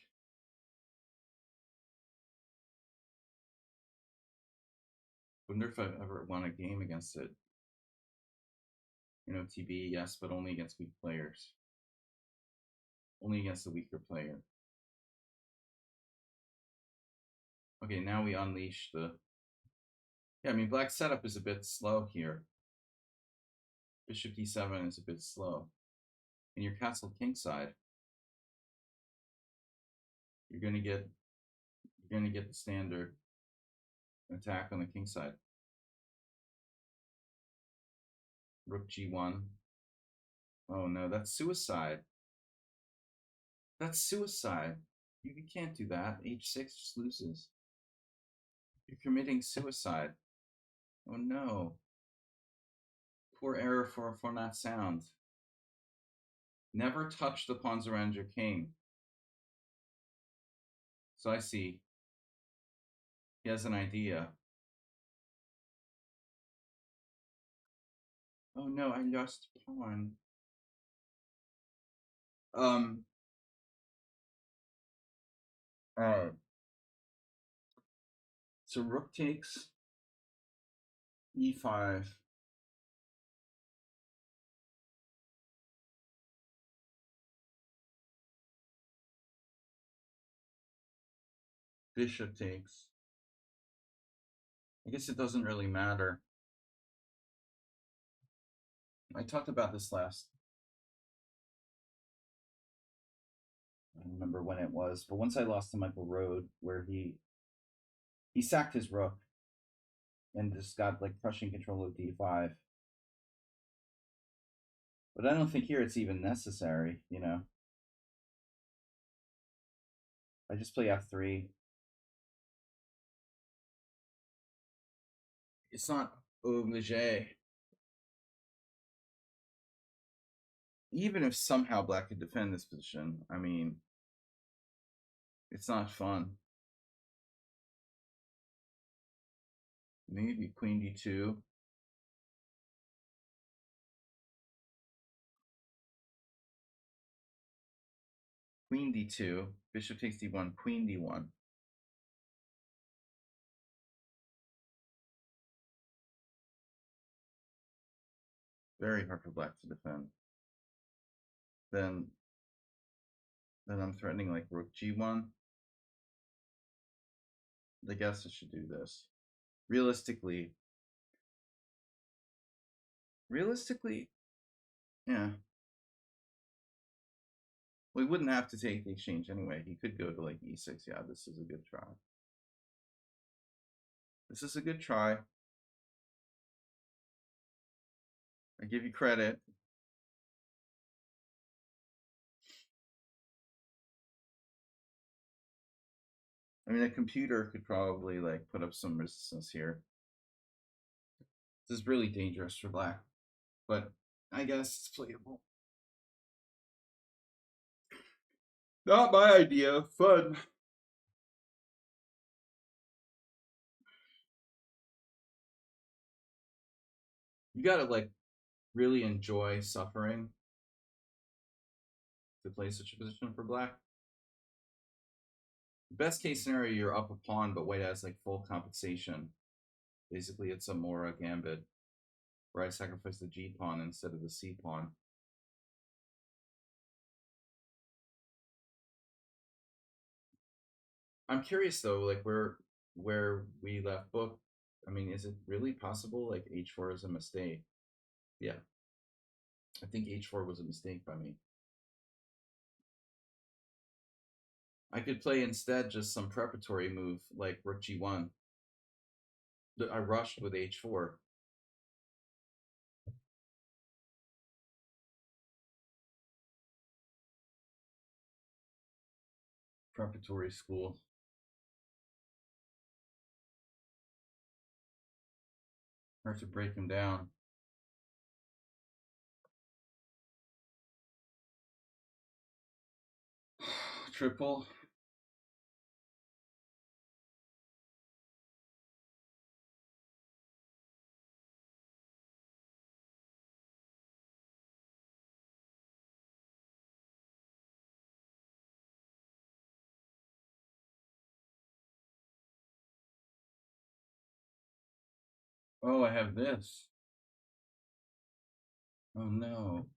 Wonder if I've ever won a game against it. You know, TB, yes, but only against weak players. Only against the weaker player. Okay, now we unleash the... Yeah, I mean, black setup is a bit slow here. Bishop d7 is a bit slow. And your castle kingside, you're gonna get the standard attack on the kingside. Rook g1. Oh no, that's suicide. That's suicide. You can't do that. H6 just loses. You're committing suicide. Oh no. Poor error for that sound. Never touch the pawns around your king. So I see. He has an idea. Oh no, I lost pawn. Alright. So rook takes e5. Bishop takes. I guess it doesn't really matter. I talked about this last. I don't remember when it was, but once I lost to Michael Rode, where he sacked his rook and just got like crushing control of d5. But I don't think here it's even necessary, you know. I just play f3. It's not obligé. Even if somehow black could defend this position, I mean, it's not fun. Maybe queen d2. Queen d2. Bishop takes d1. Queen d1. Very hard for black to defend. Then I'm threatening like rook g1. I guess I should do this. Realistically, yeah. We wouldn't have to take the exchange anyway. He could go to like e6. Yeah, this is a good try. This is a good try. I give you credit. I mean, a computer could probably like put up some resistance here. This is really dangerous for black, but I guess it's playable. Not my idea. Fun. You gotta like really enjoy suffering to play such a position for black. Best case scenario, you're up a pawn, but white has like full compensation. Basically, it's a Mora gambit where I sacrifice the G pawn instead of the C pawn. I'm curious though, like where we left book. I mean, is it really possible like h4 is a mistake? Yeah, I think h4 was a mistake by me. I could play instead just some preparatory move like rook g1. I rushed with h4. Preparatory school. Hard to break him down. Triple. Oh, I have this. Oh no.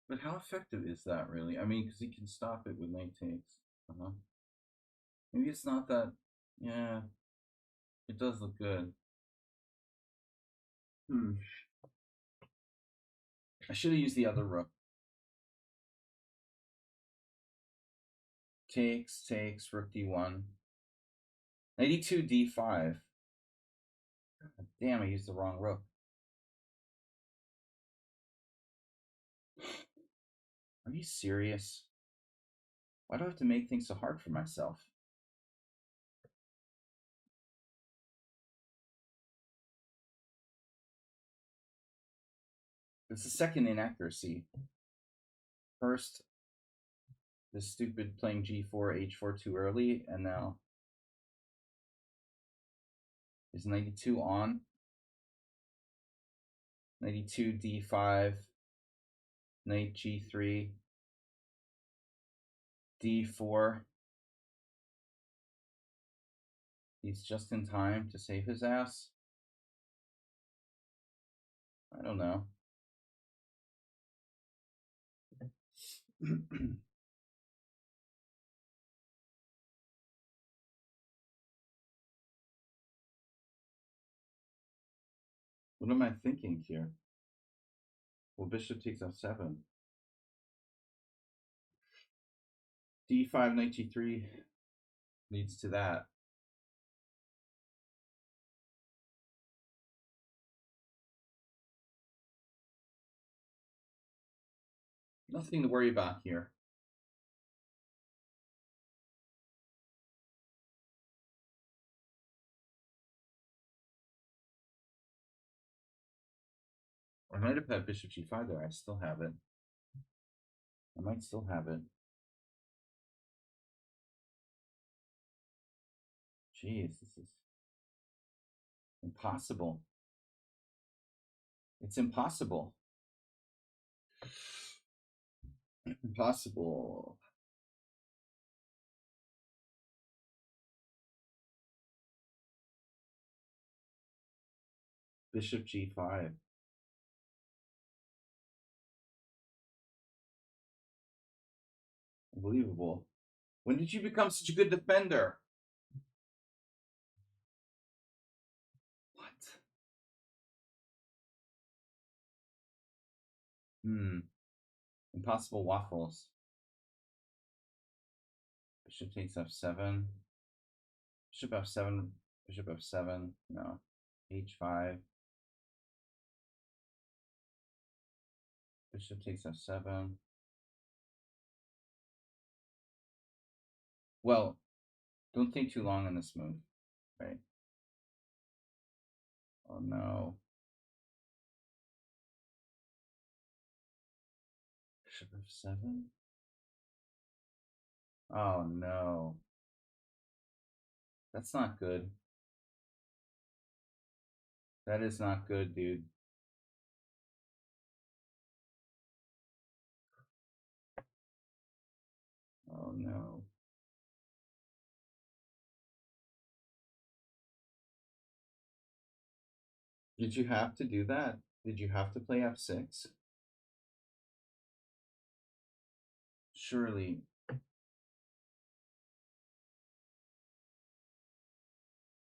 But how effective is that really? I mean, because he can stop it with knight takes. Uh-huh. Maybe it's not that. Yeah, it does look good. Hmm. I should have used the other rook. Takes, rook d1. Knight e2, d5. God damn, I used the wrong rook. Are you serious? Why do I have to make things so hard for myself? It's the second inaccuracy. First, the stupid playing g4, h4 too early, and now is 92 on. 92 d5, knight g3, d4. He's just in time to save his ass. I don't know. What am I thinking here? Well, bishop takes f7. d5, knight g3 leads to that. Nothing to worry about here. I might have had bishop g5 there. I still have it. I might still have it. Jeez, this is impossible. It's impossible. Impossible. Bishop g5. Unbelievable. When did you become such a good defender? What? Impossible waffles. Bishop takes f7. Bishop f7. Bishop f7. No. h5. Bishop takes f7. Well, don't think too long on this move, right? Oh no. Bishop f7. Oh no. That's not good. That is not good, dude. Oh no. Did you have to do that? Did you have to play f6? Surely.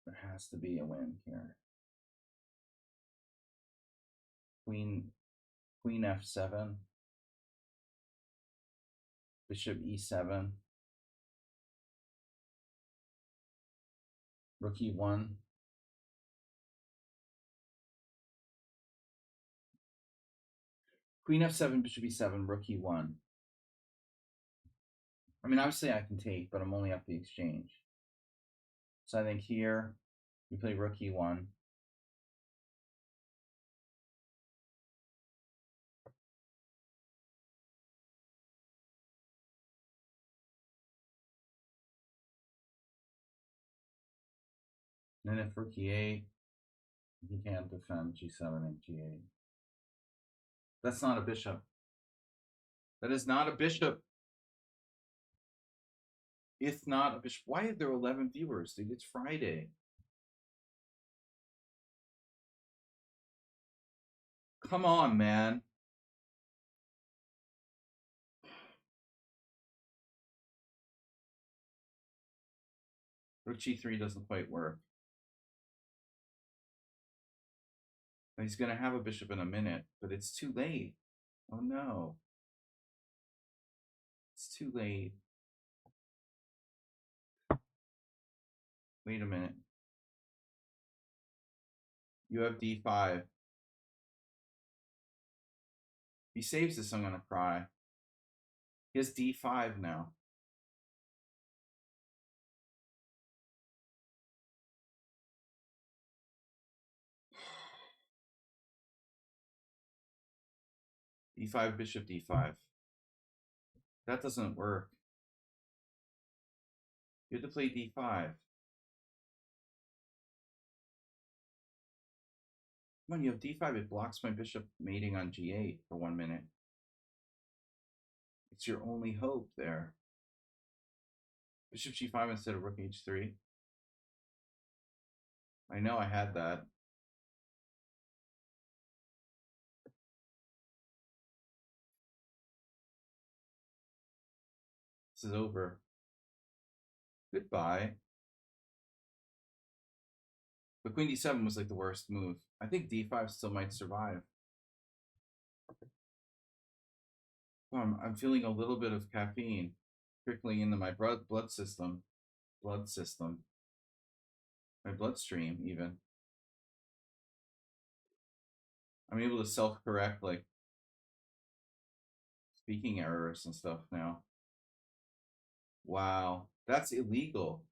There has to be a win here. Queen f7. Bishop e7. Rook e1. Queen f7, bishop e7, rook e1. I mean, obviously I can take, but I'm only up the exchange. So I think here, we play rook e1. And then if rook e8, he can't defend g7 and g8. That's not a bishop. That is not a bishop. It's not a bishop. Why are there 11 viewers, dude? It's Friday. Come on, man. Rook g3 doesn't quite work. He's going to have a bishop in a minute, but it's too late. Oh no. It's too late. Wait a minute. You have d5. If he saves this, I'm going to cry. He has d5 now. d5, bishop d5. That doesn't work. You have to play d5. Come on, you have d5. It blocks my bishop mating on g8 for 1 minute. It's your only hope there. Bishop g5 instead of rook h3. I know I had that. This is over. Goodbye. But queen d7 was like the worst move. I think d5 still might survive. I'm feeling a little bit of caffeine trickling into my blood system. My bloodstream, even. I'm able to self-correct, like, speaking errors and stuff now. Wow, that's illegal.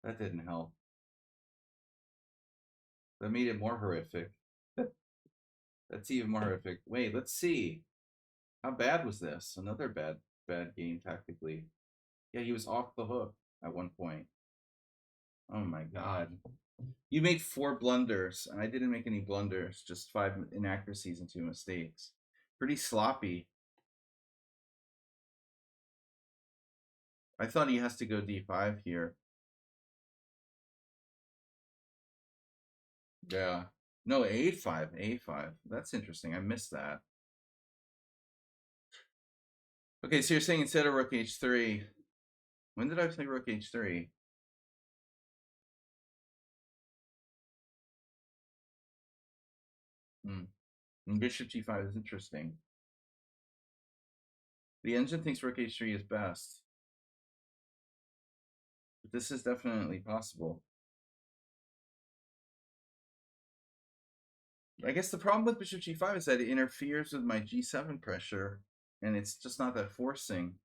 That didn't help. That made it more horrific. That's even more horrific. Wait, let's see. How bad was this? Another bad game tactically. Yeah, he was off the hook at one point. Oh my god. You made 4 blunders, and I didn't make any blunders. Just 5 inaccuracies and 2 mistakes. Pretty sloppy. I thought he has to go d5 here. Yeah. No, a5, a5. That's interesting. I missed that. Okay, so you're saying instead of rook h3, when did I play rook h3? And bishop g5 is interesting. The engine thinks rook h3 is best. But this is definitely possible. I guess the problem with bishop g5 is that it interferes with my g7 pressure, and it's just not that forcing.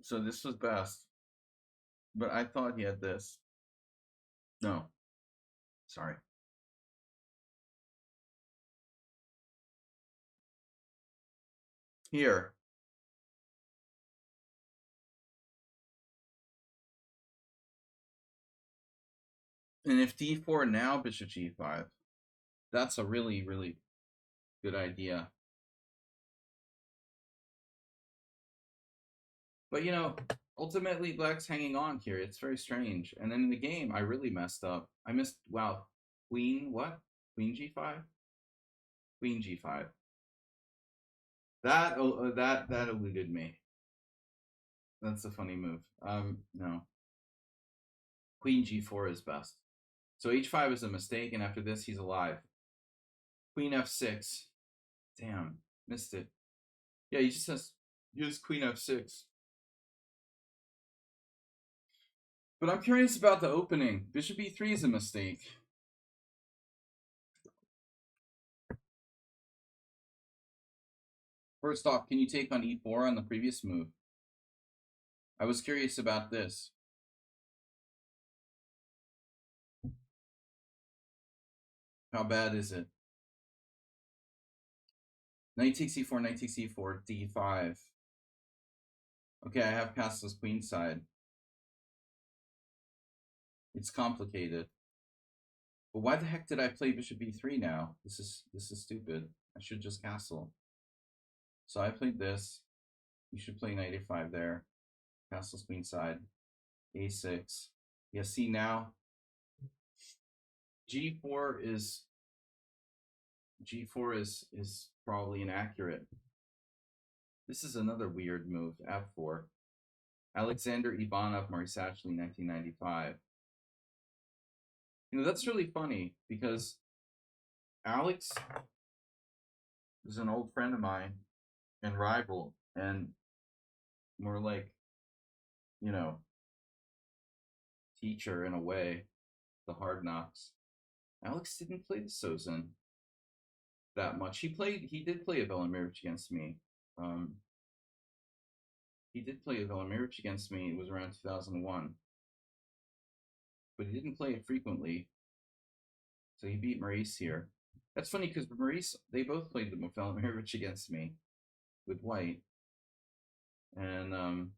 So this was best. But I thought he had this. No. Sorry. Here. And if d4 now, bishop g5, that's a really, really good idea. But, you know, ultimately, black's hanging on here. It's very strange. And then in the game, I really messed up. I missed, wow, queen, what? Queen g5? Queen g5. That eluded me. That's a funny move. No. Queen g4 is best. So h5 is a mistake, and after this, he's alive. Queen f6. Damn, missed it. Yeah, he just has use queen f6. But I'm curious about the opening. Bishop e3 is a mistake. First off, can you take on e4 on the previous move? I was curious about this. How bad is it? Knight takes e4, knight takes e4, d5. Okay, I have castle's queen side. It's complicated. But why the heck did I play bishop e3 now? This is stupid. I should just castle. So I played this. You should play knight a5 there. Castle's queen side. a6. Yeah, see now, G4 is probably inaccurate. This is another weird move, F4. Alexander Ivanov, Maurice Ashley, 1995. You know, that's really funny because Alex is an old friend of mine and rival, and more like, you know, teacher in a way, the hard knocks. Alex didn't play the Sozin that much. He did play a Velimirovich against me. Um, he did play a Velimirovich against me. It was around 2001, but he didn't play it frequently. So he beat Maurice here. That's funny because Maurice, they both played the Velimirovich against me with white. And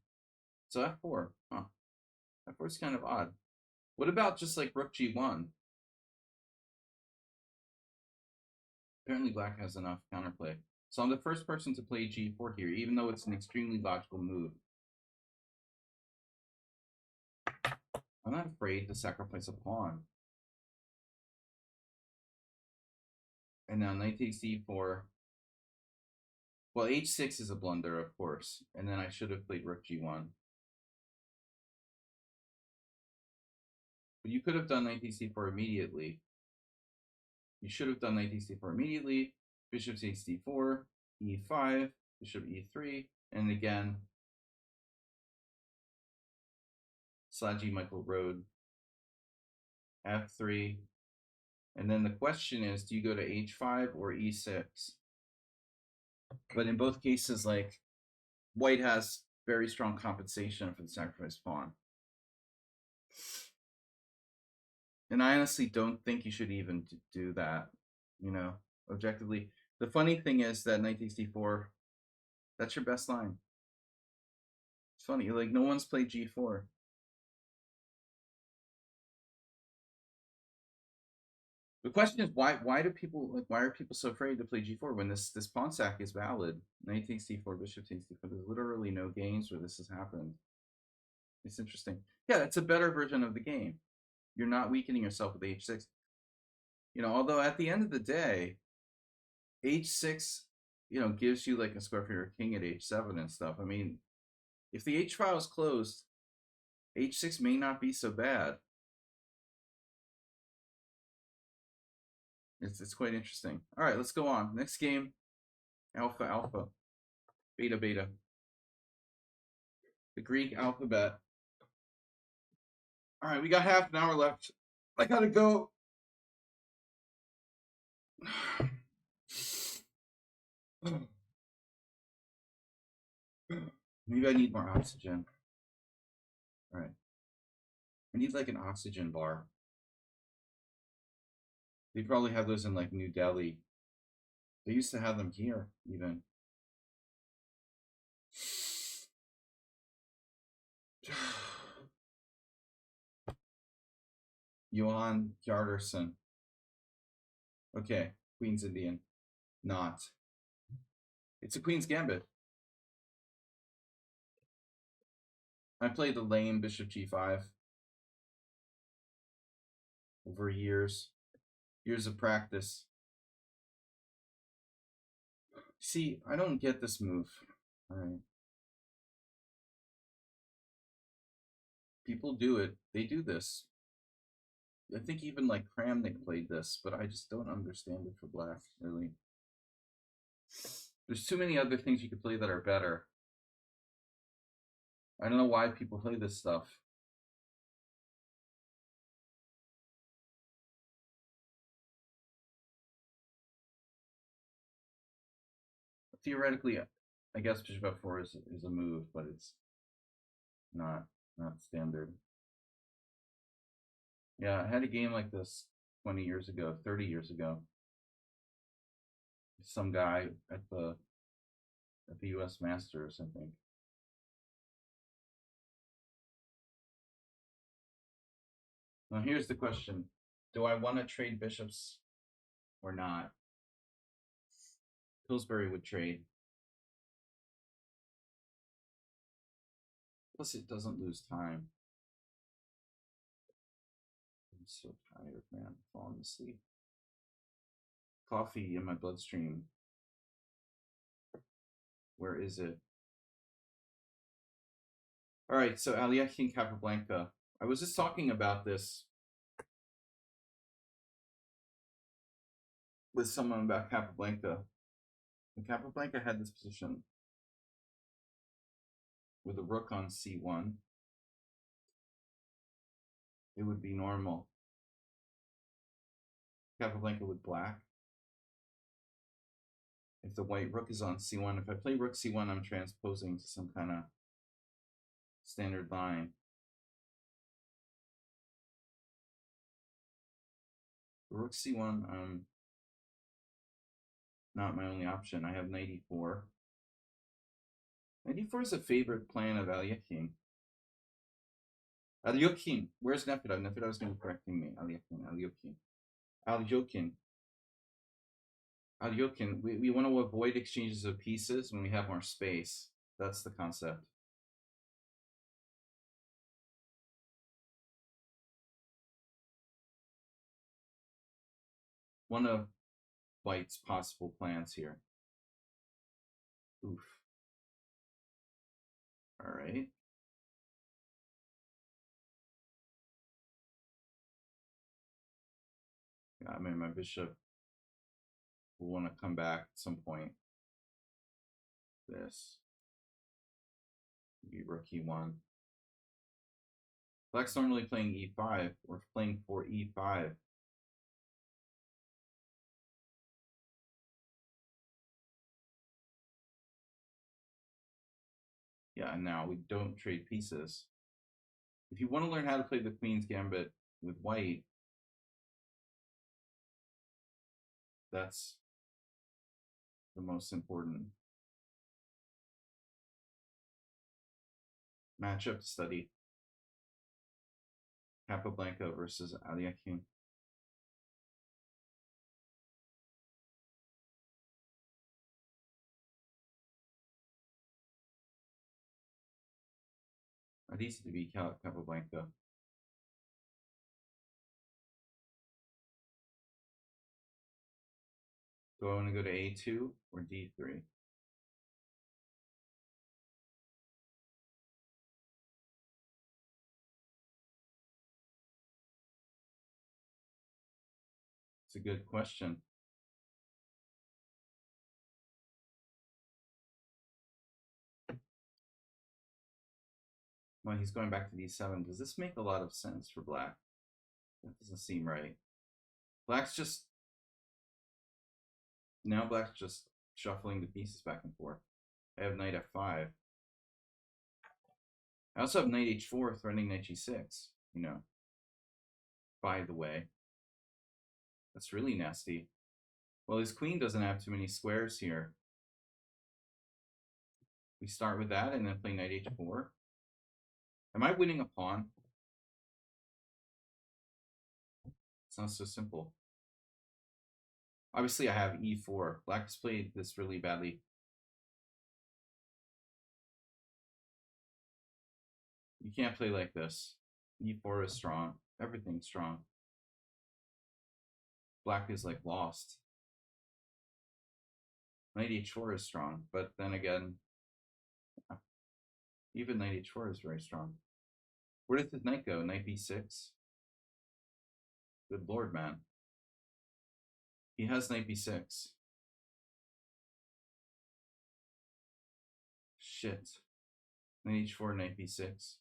so F4. Huh. F4 is kind of odd. What about just like Rook G1? Apparently black has enough counterplay. So I'm the first person to play G4 here, even though it's an extremely logical move. I'm not afraid to sacrifice a pawn. And now knight takes d4. Well, h6 is a blunder, of course. And then I should have played rook g1. But you could have done knight takes d4 immediately. You should have done knight takes d4 immediately. Bishop takes d4, e5, bishop e3, and again, Slaggy Michael Road, f3. And then the question is, do you go to h5 or e6? But in both cases, like, white has very strong compensation for the sacrificed pawn. And I honestly don't think you should even do that, you know, objectively. The funny thing is that knight takes d4, that's your best line. It's funny, like, no one's played g4. The question is, why are people so afraid to play g4 when this pawn sack is valid? Knight takes d4, bishop takes d4. There's literally no games where this has happened. It's interesting. Yeah, it's a better version of the game. You're not weakening yourself with h6. You know, although at the end of the day, h6, you know, gives you like a square for your king at h7 and stuff. I mean, if the h file is closed, h6 may not be so bad. It's quite interesting. All right, let's go on. Next game, alpha, alpha, beta, beta. The Greek alphabet. All right, we got half an hour left. I gotta go. Maybe I need more oxygen. All right. I need like an oxygen bar. They probably have those in like New Delhi. They used to have them here, even. Johan Hjardarson. Okay, Queen's Indian. Not. It's a Queen's Gambit. I played the lame Bishop G5 over years of practice. See, I don't get this move. All right. People do it. They do this. I think even like Kramnik played this, but I just don't understand it for black, really. There's too many other things you could play that are better. I don't know why people play this stuff. Theoretically, I guess Bishop F4 is a move, but it's not standard. Yeah, I had a game like this 20 years ago, 30 years ago. Some guy at the US Masters, I think. Now here's the question. Do I want to trade bishops or not? Pillsbury would trade. Plus it doesn't lose time. I'm so tired, man. Falling asleep. Coffee in my bloodstream. Where is it? All right, so Aliakin Capablanca. I was just talking about this with someone about Capablanca. And Capablanca had this position with a rook on c1. It would be normal. Capablanca with black. If the white rook is on c1, if I play rook c1, I'm transposing to some kind of standard line. Rook c1, not my only option. I have knight e4. Knight e4 is a favorite plan of Aliakin. Aliokin. Where's Nefida? Nefida was going to be correcting me. Aliokin. Aliokin. We want to avoid exchanges of pieces when we have more space. That's the concept. One of White's possible plans here. Oof. All right. Yeah, I mean, my bishop will want to come back at some point. This. Be rook e1. Black's normally playing e5. We're playing for e5. Yeah, and now we don't trade pieces. If you want to learn how to play the Queen's Gambit with White, that's the most important matchup to study. Capablanca versus Aliakin. I'd easy to beat Capablanca. Do I want to go to A2 or D3? It's a good question. Well, he's going back to D7. Does this make a lot of sense for Black? That doesn't seem right. Black's just shuffling the pieces back and forth. I have knight f5. I also have knight h4 threatening knight g6, you know. By the way. That's really nasty. Well, his queen doesn't have too many squares here. We start with that and then play knight h4. Am I winning a pawn? It's not so simple. Obviously, I have e4. Black has played this really badly. You can't play like this. E4 is strong. Everything's strong. Black is like lost. Knight h4 is strong, but then again, even knight h4 is very strong. Where did the knight go? Knight b6? Good lord, man. He has knight b6. Shit. Knight h4, knight b6.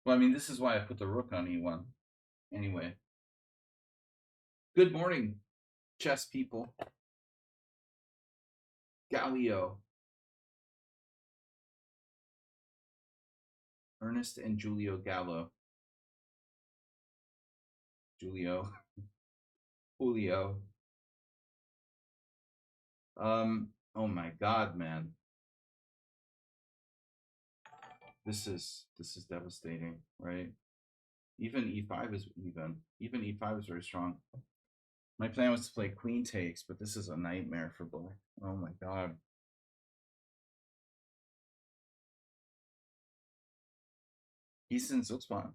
Well, I mean, this is why I put the rook on e1. Anyway. Good morning, chess people. Galileo. Ernest and Julio Gallo. Julio. Julio. Oh my god, man. This is devastating, right? Even e5 is even e5 is very strong. My plan was to play queen takes, but this is a nightmare for black. Oh my god. Easton Zutzman.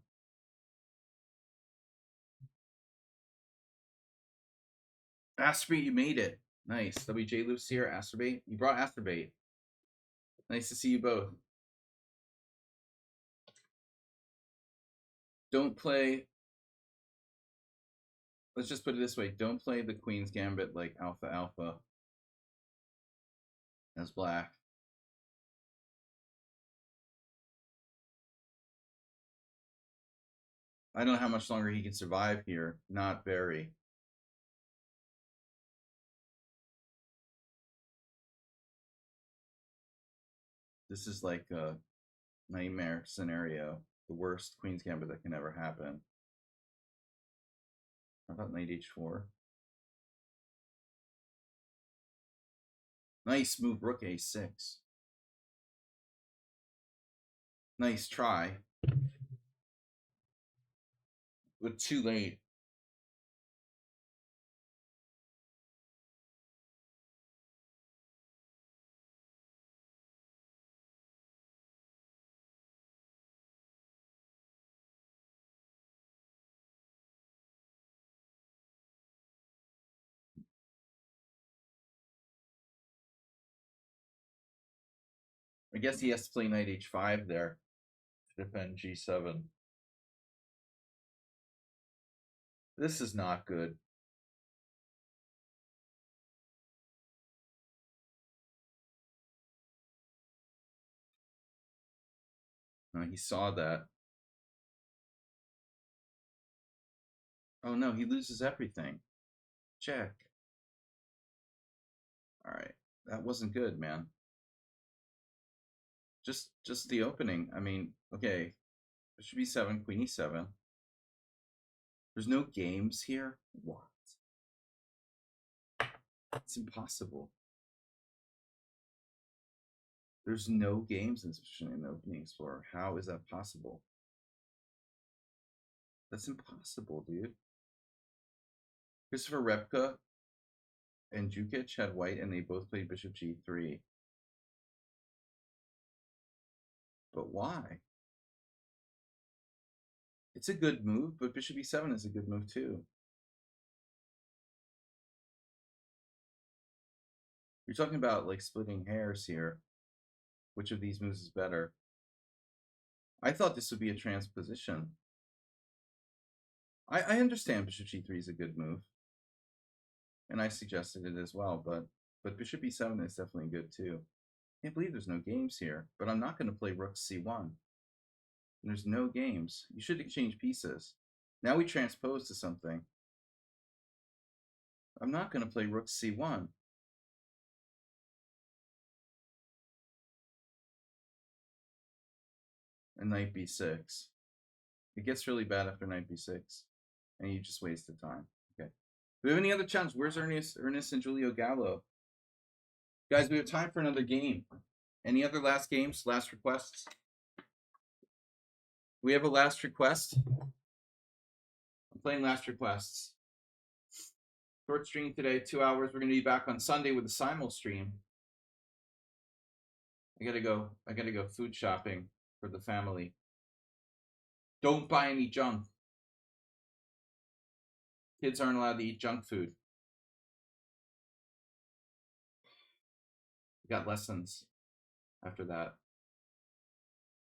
Asterbait, you made it. Nice. WJ Lewis here. Asterbait. You brought Asterbait. Nice to see you both. Don't play. Let's just put it this way. Don't play the Queen's Gambit like Alpha Alpha as black. I don't know how much longer he can survive here. Not very. This is like a nightmare scenario. The worst Queen's Gambit that can ever happen. How about knight h4? Nice move, rook a6. Nice try. But too late. I guess he has to play knight h5 there to defend g7. This is not good. He saw that. Oh no, he loses everything. Check. All right, that wasn't good, man. Just the opening. I mean, okay, it should be 7, queen e7. There's no games here. What? It's impossible. There's no games in the opening explorer. How is that possible? That's impossible, dude. Christopher Repka and Jukic had white, and they both played bishop g3. But why? It's a good move, but bishop e7 is a good move too. You're talking about like splitting hairs here. Which of these moves is better? I thought this would be a transposition. I understand bishop g3 is a good move, and I suggested it as well, but bishop e7 is definitely good too. I can't believe there's no games here, but I'm not going to play rook c1. There's no games. You should exchange pieces. Now we transpose to something. I'm not going to play rook c1. And knight b6. It gets really bad after knight b6, and you just wasted time. Okay. Do we have any other challenges? Where's Ernest and Julio Gallo? Guys, we have time for another game. Any other last games, last requests? We have a last request. I'm playing last requests. Short stream today, 2 hours. We're going to be back on Sunday with a simul stream. I gotta go food shopping for the family. Don't buy any junk. Kids aren't allowed to eat junk food. We got lessons after that.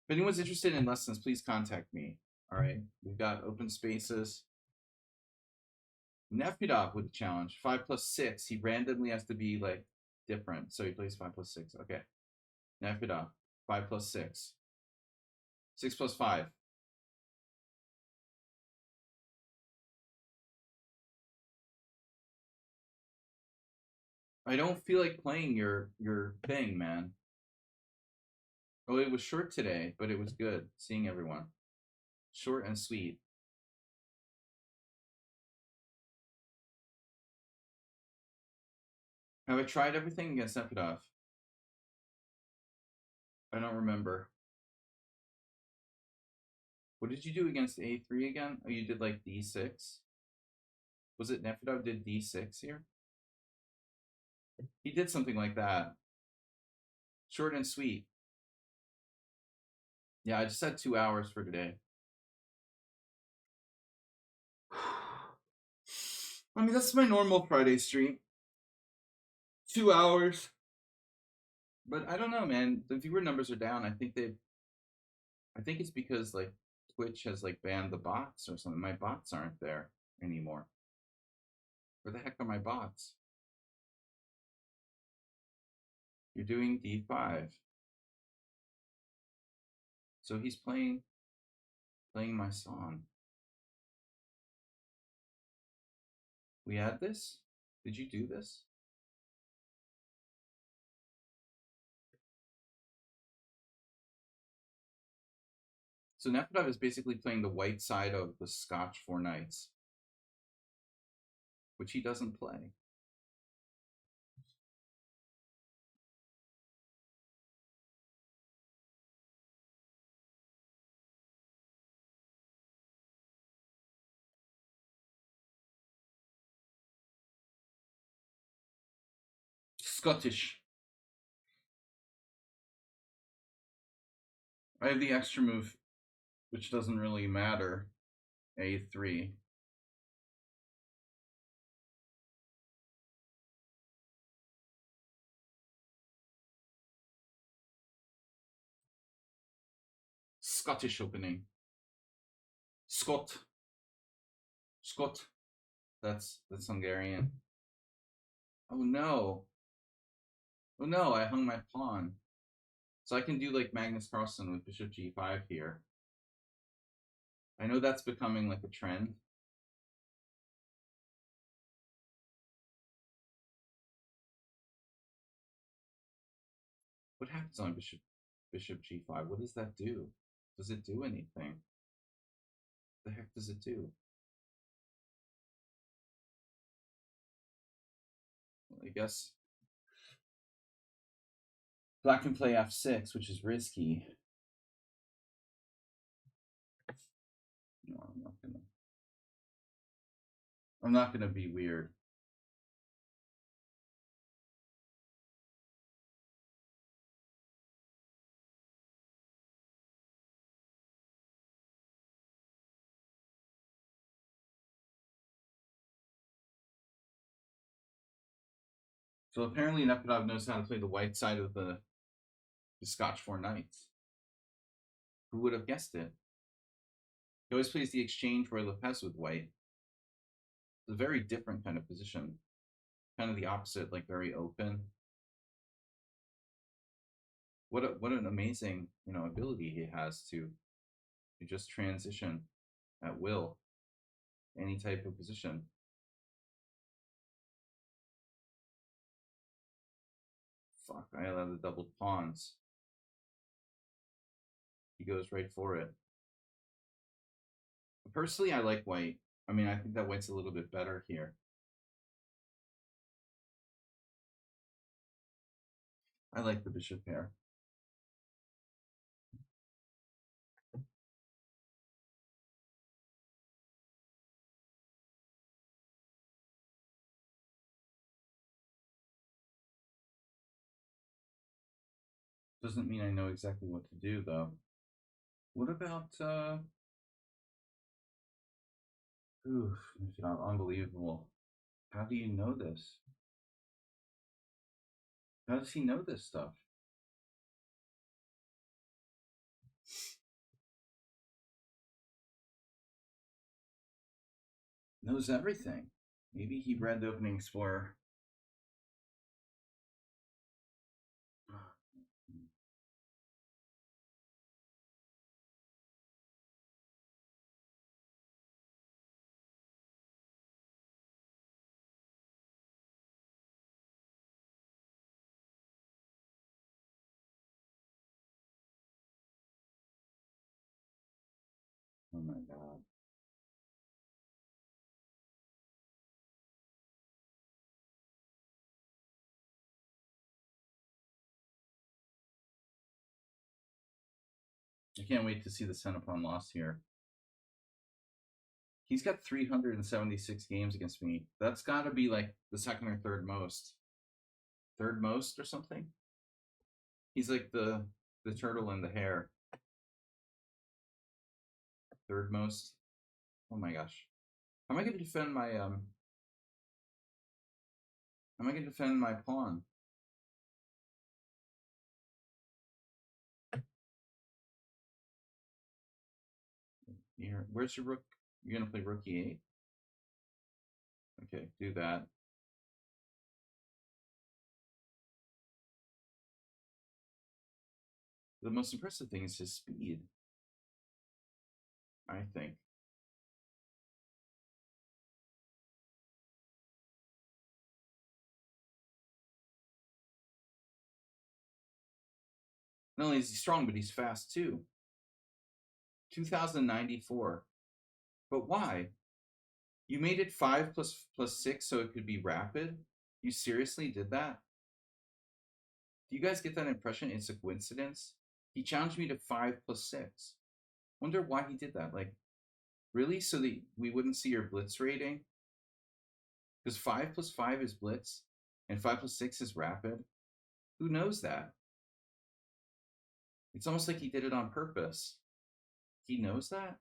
If anyone's interested in lessons, please contact me. All right. We've got open spaces. Nefidov with the challenge. 5 plus 6. He randomly has to be like different. So he plays 5 plus 6. Okay. Nefidov. 5 plus 6. 6 plus 5. I don't feel like playing your thing, man. Oh, it was short today, but it was good seeing everyone. Short and sweet. Have I tried everything against Nefidov? I don't remember. What did you do against a3 again? Oh, you did like d6? Was it Nefedov did d6 here? He did something like that. Short and sweet. Yeah, I just had 2 hours for today. I mean, that's my normal Friday stream. 2 hours. But I don't know, man. The viewer numbers are down. I think it's because like Twitch has like banned the bots or something. My bots aren't there anymore. Where the heck are my bots? You're doing d5. So he's playing my song. We had this? Did you do this? So Nefedov is basically playing the white side of the Scotch 4 Knights, which he doesn't play. Scottish. I have the extra move, which doesn't really matter. A3. Scottish opening. Scott. That's Hungarian. Oh no. Oh no, I hung my pawn. So I can do like Magnus Carlsen with bishop g5 here. I know that's becoming like a trend. What happens on bishop g5? What does that do? Does it do anything? The heck does it do? Well, I guess black can play f6, which is risky. No, I'm not gonna be weird. So apparently Nefedov knows how to play the white side of the Scotch 4 Knights. Who would have guessed it? He always plays the exchange Roy Lopez with white. It's a very different kind of position. Kind of the opposite, like very open. What an amazing, ability he has to just transition at will, any type of position. Fuck, I allow the doubled pawns. He goes right for it. Personally, I like white. I mean, I think that white's a little bit better here. I like the bishop pair. Doesn't mean I know exactly what to do, though. What about, oof, unbelievable. How do you know this? How does he know this stuff? Knows everything. Maybe he read the Opening Explorer. Oh my god. I can't wait to see the Centipon loss here. He's got 376 games against me. That's got to be like the second or third most or something. He's like the turtle and the hare. Third most. Oh my gosh. How am I going to defend my How am I going to defend my pawn? Here, where's your rook? You're gonna play rook e8. Okay, do that. The most impressive thing is his speed, I think. Not only is he strong, but he's fast too. 2094. But why? You made it 5 plus 6 so it could be rapid? You seriously did that? Do you guys get that impression it's a coincidence? He challenged me to 5 plus 6. Wonder why he did that. Like, really? So that we wouldn't see your blitz rating? Because 5 plus 5 is blitz, and 5 plus 6 is rapid. Who knows that? It's almost like he did it on purpose. He knows that?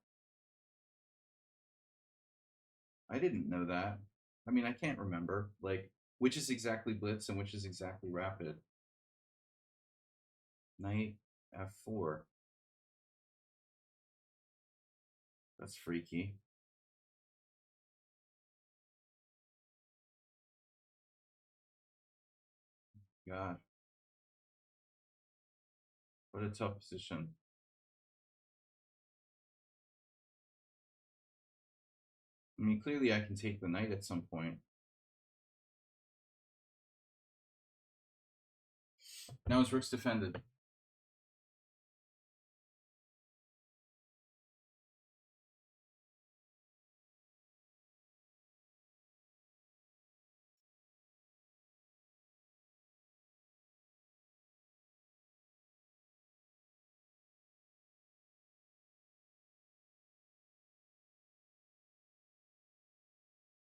I didn't know that. I mean, I can't remember, like, which is exactly blitz and which is exactly rapid. Knight f4. That's freaky. God. What a tough position. I mean, clearly I can take the knight at some point. Now his rook's defended.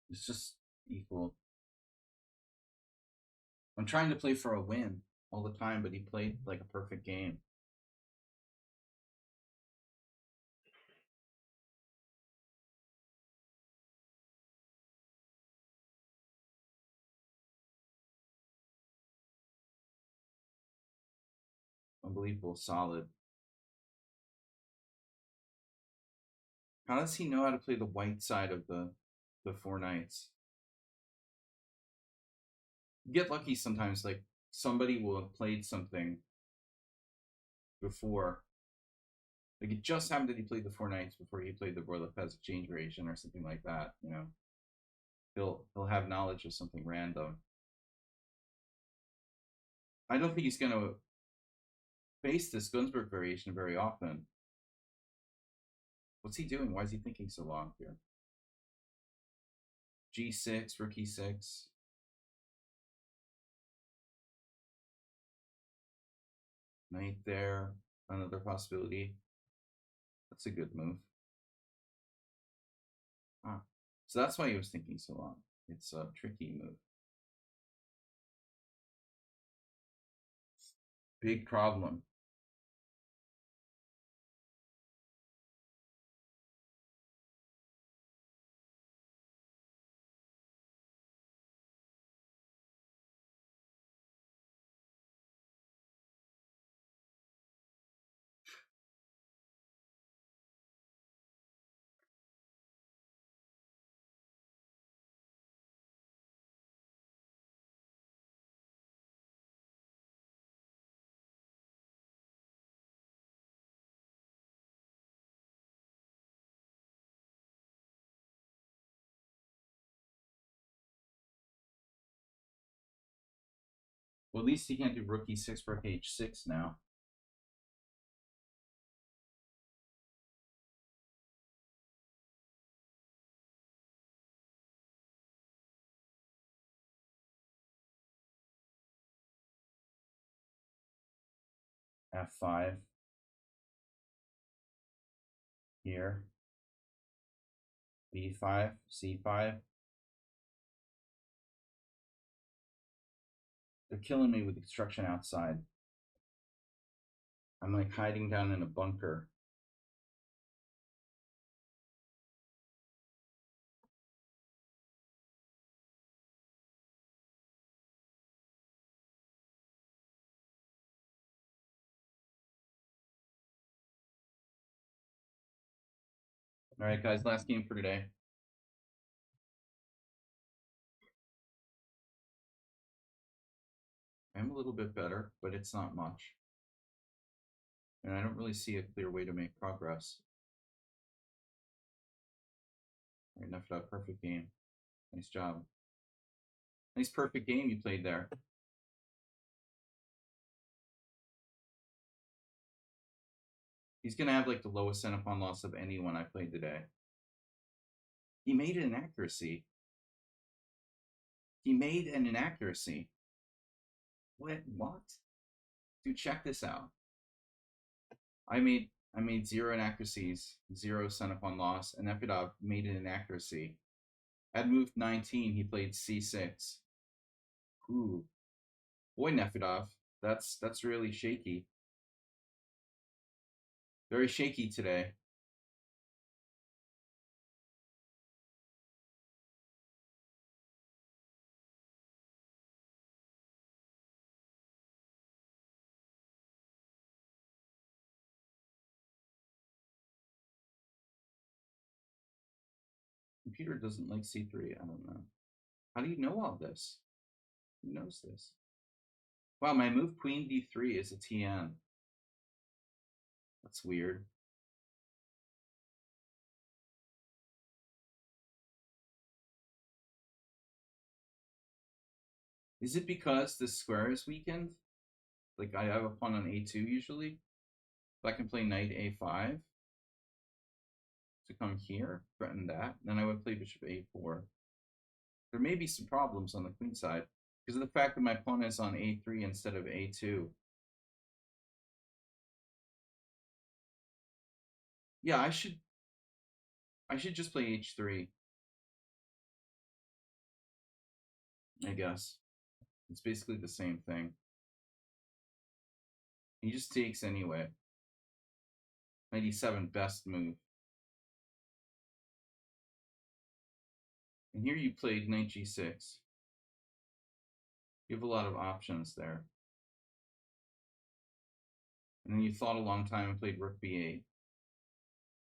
It's just equal. I'm trying to play for a win all the time, but he played like a perfect game. Unbelievable, solid. How does he know how to play the white side of the four knights? You get lucky sometimes, like somebody will have played something before. Like it just happened that he played the four knights before he played the Royal Lopez exchange variation or something like that, you know. He'll have knowledge of something random. I don't think he's gonna face this Gunsberg variation very often. What's he doing? Why is he thinking so long here? G6, rook e6. Knight there, another possibility. That's a good move. Ah, so that's why he was thinking so long. It's a tricky move. Big problem. Well, at least he can't do rook e6, rook h6 now. F5 here. B5, C5. They're killing me with the construction outside. I'm like hiding down in a bunker. All right, guys, last game for today. I'm a little bit better, but it's not much. And I don't really see a clear way to make progress. All right, enough of that. Perfect game. Nice job. Nice perfect game you played there. He's going to have like the lowest center pawn loss of anyone I played today. He made an inaccuracy. He made an inaccuracy. What? Dude, check this out. I made 0 inaccuracies, 0 center pawn loss, and Nefedov made an inaccuracy. At move 19, he played c6. Ooh. Boy, Nefedov, that's really shaky. Very shaky today. Computer doesn't like c3. I don't know. How do you know all this? Who knows this? Wow, my move queen d3 is a TN. That's weird. Is it because the square is weakened? Like I have a pawn on a2 usually. If I can play knight a5 to come here, threaten that, then I would play bishop a4. There may be some problems on the queen side because of the fact that my pawn is on a3 instead of a2. Yeah, I should just play h3. I guess. It's basically the same thing. He just takes anyway. Knight e7, best move. And here you played knight g6. You have a lot of options there. And then you thought a long time and played rook b8,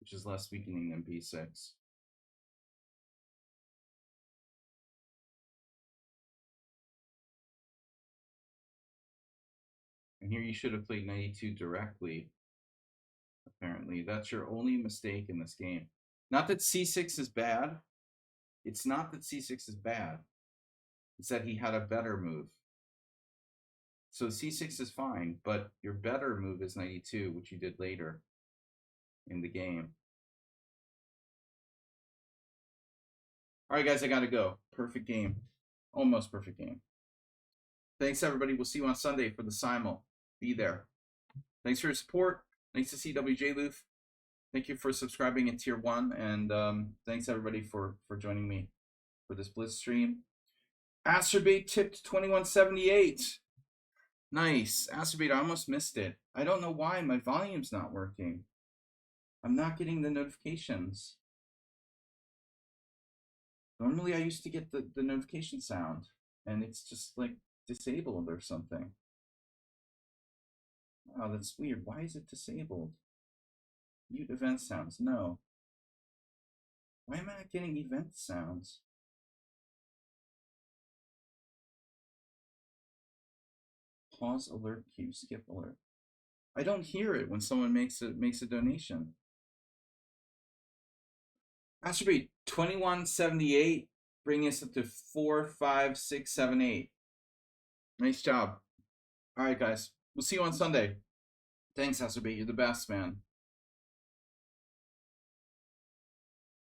which is less weakening than b6. And here you should have played knight e2 directly, apparently. That's your only mistake in this game. Not that c6 is bad. It's not that c6 is bad. It's that he had a better move. So c6 is fine, but your better move is knight e2, which you did later in the game. All right, guys, I got to go. Perfect game. Almost perfect game. Thanks, everybody. We'll see you on Sunday for the simul. Be there. Thanks for your support. Thanks to CWJ Loof. Thank you for subscribing in Tier 1. And thanks, everybody, for joining me for this Blitz stream. Asterbait tipped 2178. Nice. Asterbait, I almost missed it. I don't know why. My volume's not working. I'm not getting the notifications. Normally, I used to get the notification sound, and it's just like disabled or something. Oh, that's weird. Why is it disabled? Mute event sounds. No. Why am I not getting event sounds? Pause alert queue, skip alert. I don't hear it when someone makes a donation. Asterbait 2178, bringing us up to 45678. Nice job. All right, guys. We'll see you on Sunday. Thanks, Asterbait. You're the best, man.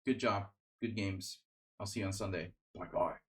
Good job. Good games. I'll see you on Sunday. Bye-bye.